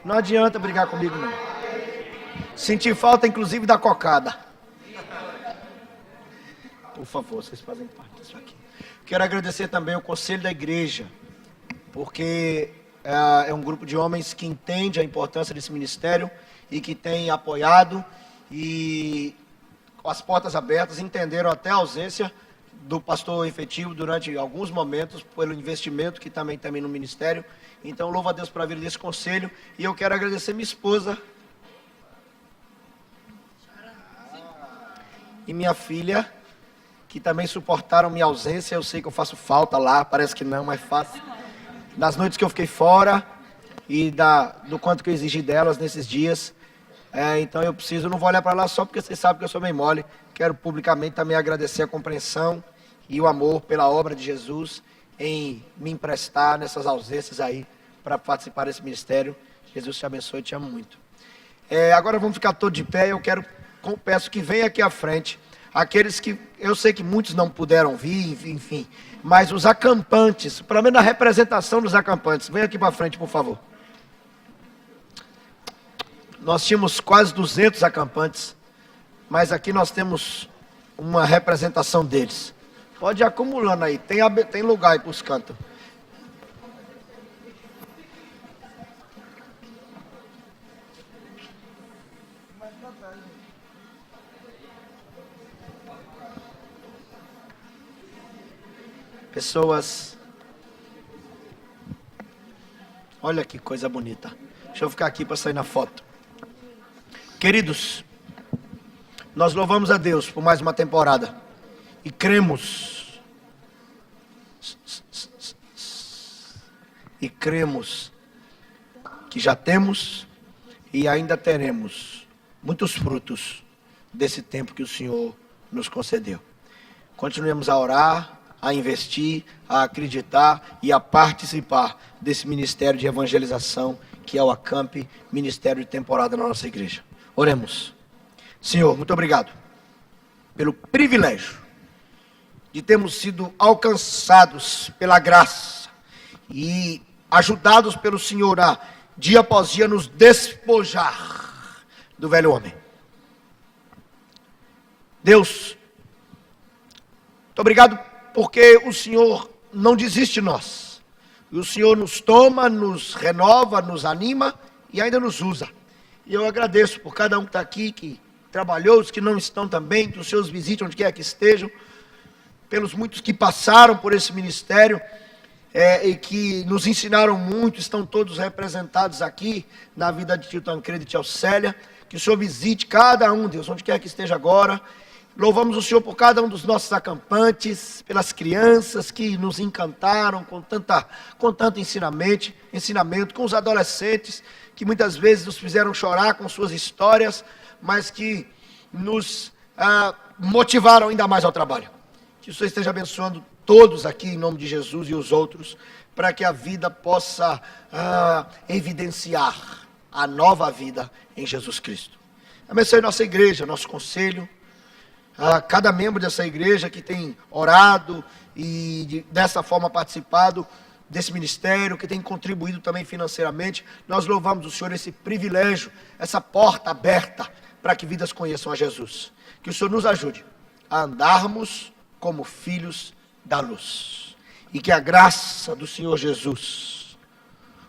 Não adianta brigar comigo, não. Senti falta, inclusive, da cocada. Por favor, vocês fazem parte disso aqui. Quero agradecer também ao Conselho da Igreja, porque é um grupo de homens que entende a importância desse ministério e que tem apoiado e com as portas abertas, entenderam até a ausência do pastor efetivo durante alguns momentos, pelo investimento que também tem no ministério. Então, louvo a Deus pela vida desse conselho. E eu quero agradecer minha esposa e minha filha, que também suportaram minha ausência. Eu sei que eu faço falta lá, parece que não, mas faço. Das noites que eu fiquei fora e do quanto que eu exigi delas nesses dias. Então eu não vou olhar para lá só porque vocês sabem que eu sou bem mole. Quero publicamente também agradecer a compreensão e o amor pela obra de Jesus em me emprestar nessas ausências aí para participar desse ministério. Jesus te abençoe, te amo muito. Agora vamos ficar todos de pé. Eu peço que venha aqui à frente aqueles que, eu sei que muitos não puderam vir, enfim, mas os acampantes, pelo menos a representação dos acampantes, venha aqui para frente, por favor. Nós tínhamos quase 200 acampantes, mas aqui nós temos uma representação deles. Pode ir acumulando aí, tem lugar aí para os cantos. Pessoas, olha que coisa bonita. Deixa eu ficar aqui para sair na foto. Queridos, nós louvamos a Deus por mais uma temporada e cremos que já temos e ainda teremos muitos frutos desse tempo que o Senhor nos concedeu. Continuemos a orar, a investir, a acreditar e a participar desse ministério de evangelização que é o Acamp, ministério de temporada na nossa igreja. Oremos. Senhor, muito obrigado pelo privilégio de termos sido alcançados pela graça e ajudados pelo Senhor a, dia após dia, nos despojar do velho homem. Deus, muito obrigado porque o Senhor não desiste de nós. E o Senhor nos toma, nos renova, nos anima e ainda nos usa. E eu agradeço por cada um que está aqui, que trabalhou, os que não estão também, que os seus visitem onde quer que estejam, pelos muitos que passaram por esse ministério e que nos ensinaram muito, estão todos representados aqui na vida de tio Tancredo e tia Célia. Que o Senhor visite cada um, Deus, onde quer que esteja agora. Louvamos o Senhor por cada um dos nossos acampantes, pelas crianças que nos encantaram com tanto ensinamento, com os adolescentes que muitas vezes nos fizeram chorar com suas histórias, mas que nos motivaram ainda mais ao trabalho. Que o Senhor esteja abençoando todos aqui em nome de Jesus e os outros, para que a vida possa evidenciar a nova vida em Jesus Cristo. Abençoe nossa igreja, nosso conselho, a cada membro dessa igreja que tem orado e dessa forma participado desse ministério, que tem contribuído também financeiramente. Nós louvamos o Senhor esse privilégio, essa porta aberta para que vidas conheçam a Jesus. Que o Senhor nos ajude a andarmos como filhos da luz. E que a graça do Senhor Jesus,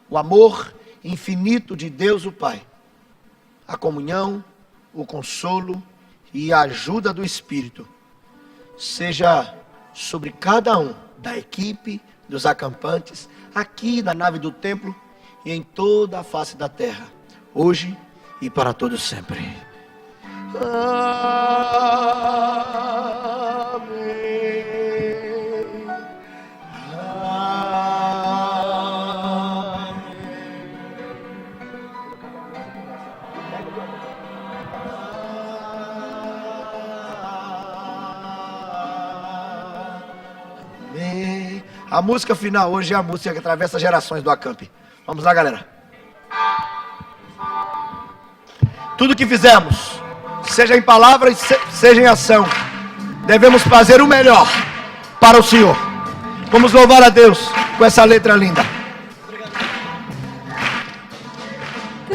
o amor infinito de Deus o Pai, a comunhão, o consolo e a ajuda do Espírito seja sobre cada um da equipe, dos acampantes, aqui na nave do templo e em toda a face da terra, hoje e para todos sempre. Amém. Amém. A música final hoje é a música que atravessa gerações do Acamp. Vamos lá, galera. Tudo que fizermos, seja em palavra e seja em ação, devemos fazer o melhor para o Senhor. Vamos louvar a Deus com essa letra linda.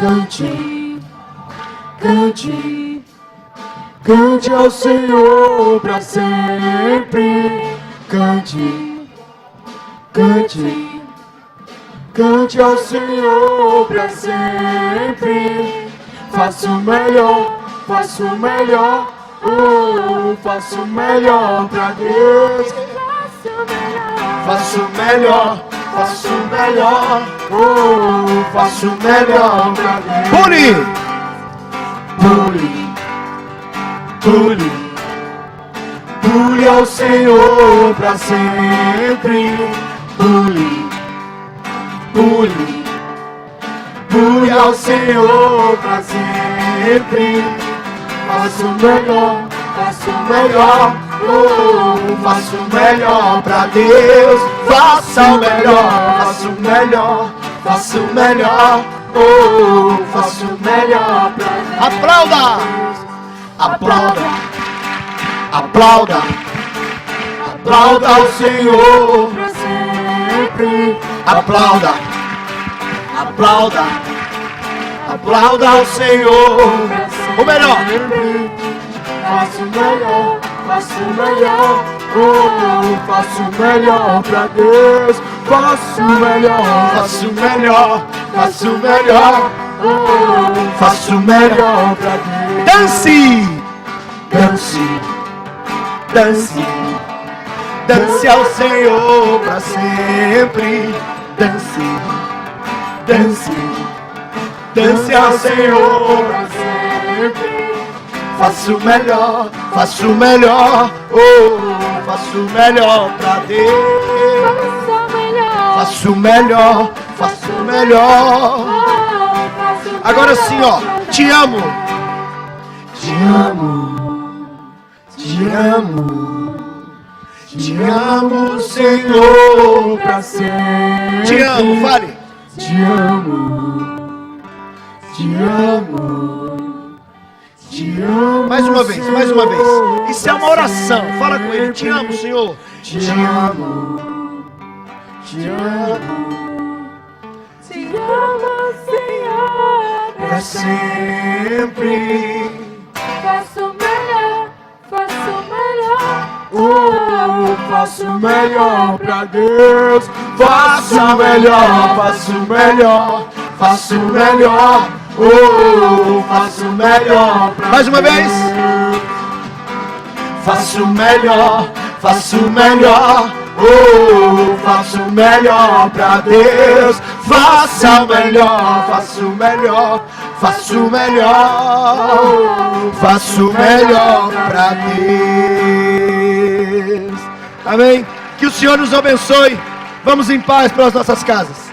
Cante, cante, cante ao Senhor para sempre. Cante, cante, cante ao Senhor para sempre. Faço o melhor, faço o melhor, faço o melhor para Deus. Faço o melhor, faço o melhor, faço o melhor pra Deus. Pule! Pule, pule, pule ao Senhor pra sempre. Pule, pule, pule ao Senhor pra sempre. Faço o melhor, faço o melhor, faço o melhor pra Deus. Faça o melhor, faço o melhor, faço o melhor, faço o melhor pra Deus. Aplauda! Aplauda, aplauda, aplauda ao Senhor pra sempre. Aplauda, aplauda, aplauda ao Senhor pra sempre. O melhor. Faço o melhor, faço o melhor, faço o melhor pra Deus. Faço o melhor, faço o melhor, faço o melhor, faço o melhor pra Deus. Dance! Dance, dance, dance ao Senhor pra sempre. Dance, dance, dance ao Senhor pra sempre. Faço o melhor, faço o melhor, faço o melhor pra Deus. Faço o melhor, faço o melhor. Agora sim, ó, te amo. Te amo, te amo, te amo, Senhor, pra sempre. Te amo, fale. Te amo, te amo, te amo. Mais uma vez, mais uma vez. Senhor, Isso é uma oração. Fala com ele. Te amo, Senhor. Te amo, te amo, te amo, Senhor, pra sempre. Faço o melhor, faço o melhor, faço o melhor pra Deus. Faço o melhor, faço o melhor, faço o melhor, faço o melhor pra Mais uma vez. Deus. Faço o melhor, faço o melhor, faço o melhor pra Deus. Faça o melhor, faço o melhor, faço o melhor, faço o melhor pra Deus. Amém. Que o Senhor nos abençoe. Vamos em paz para as nossas casas.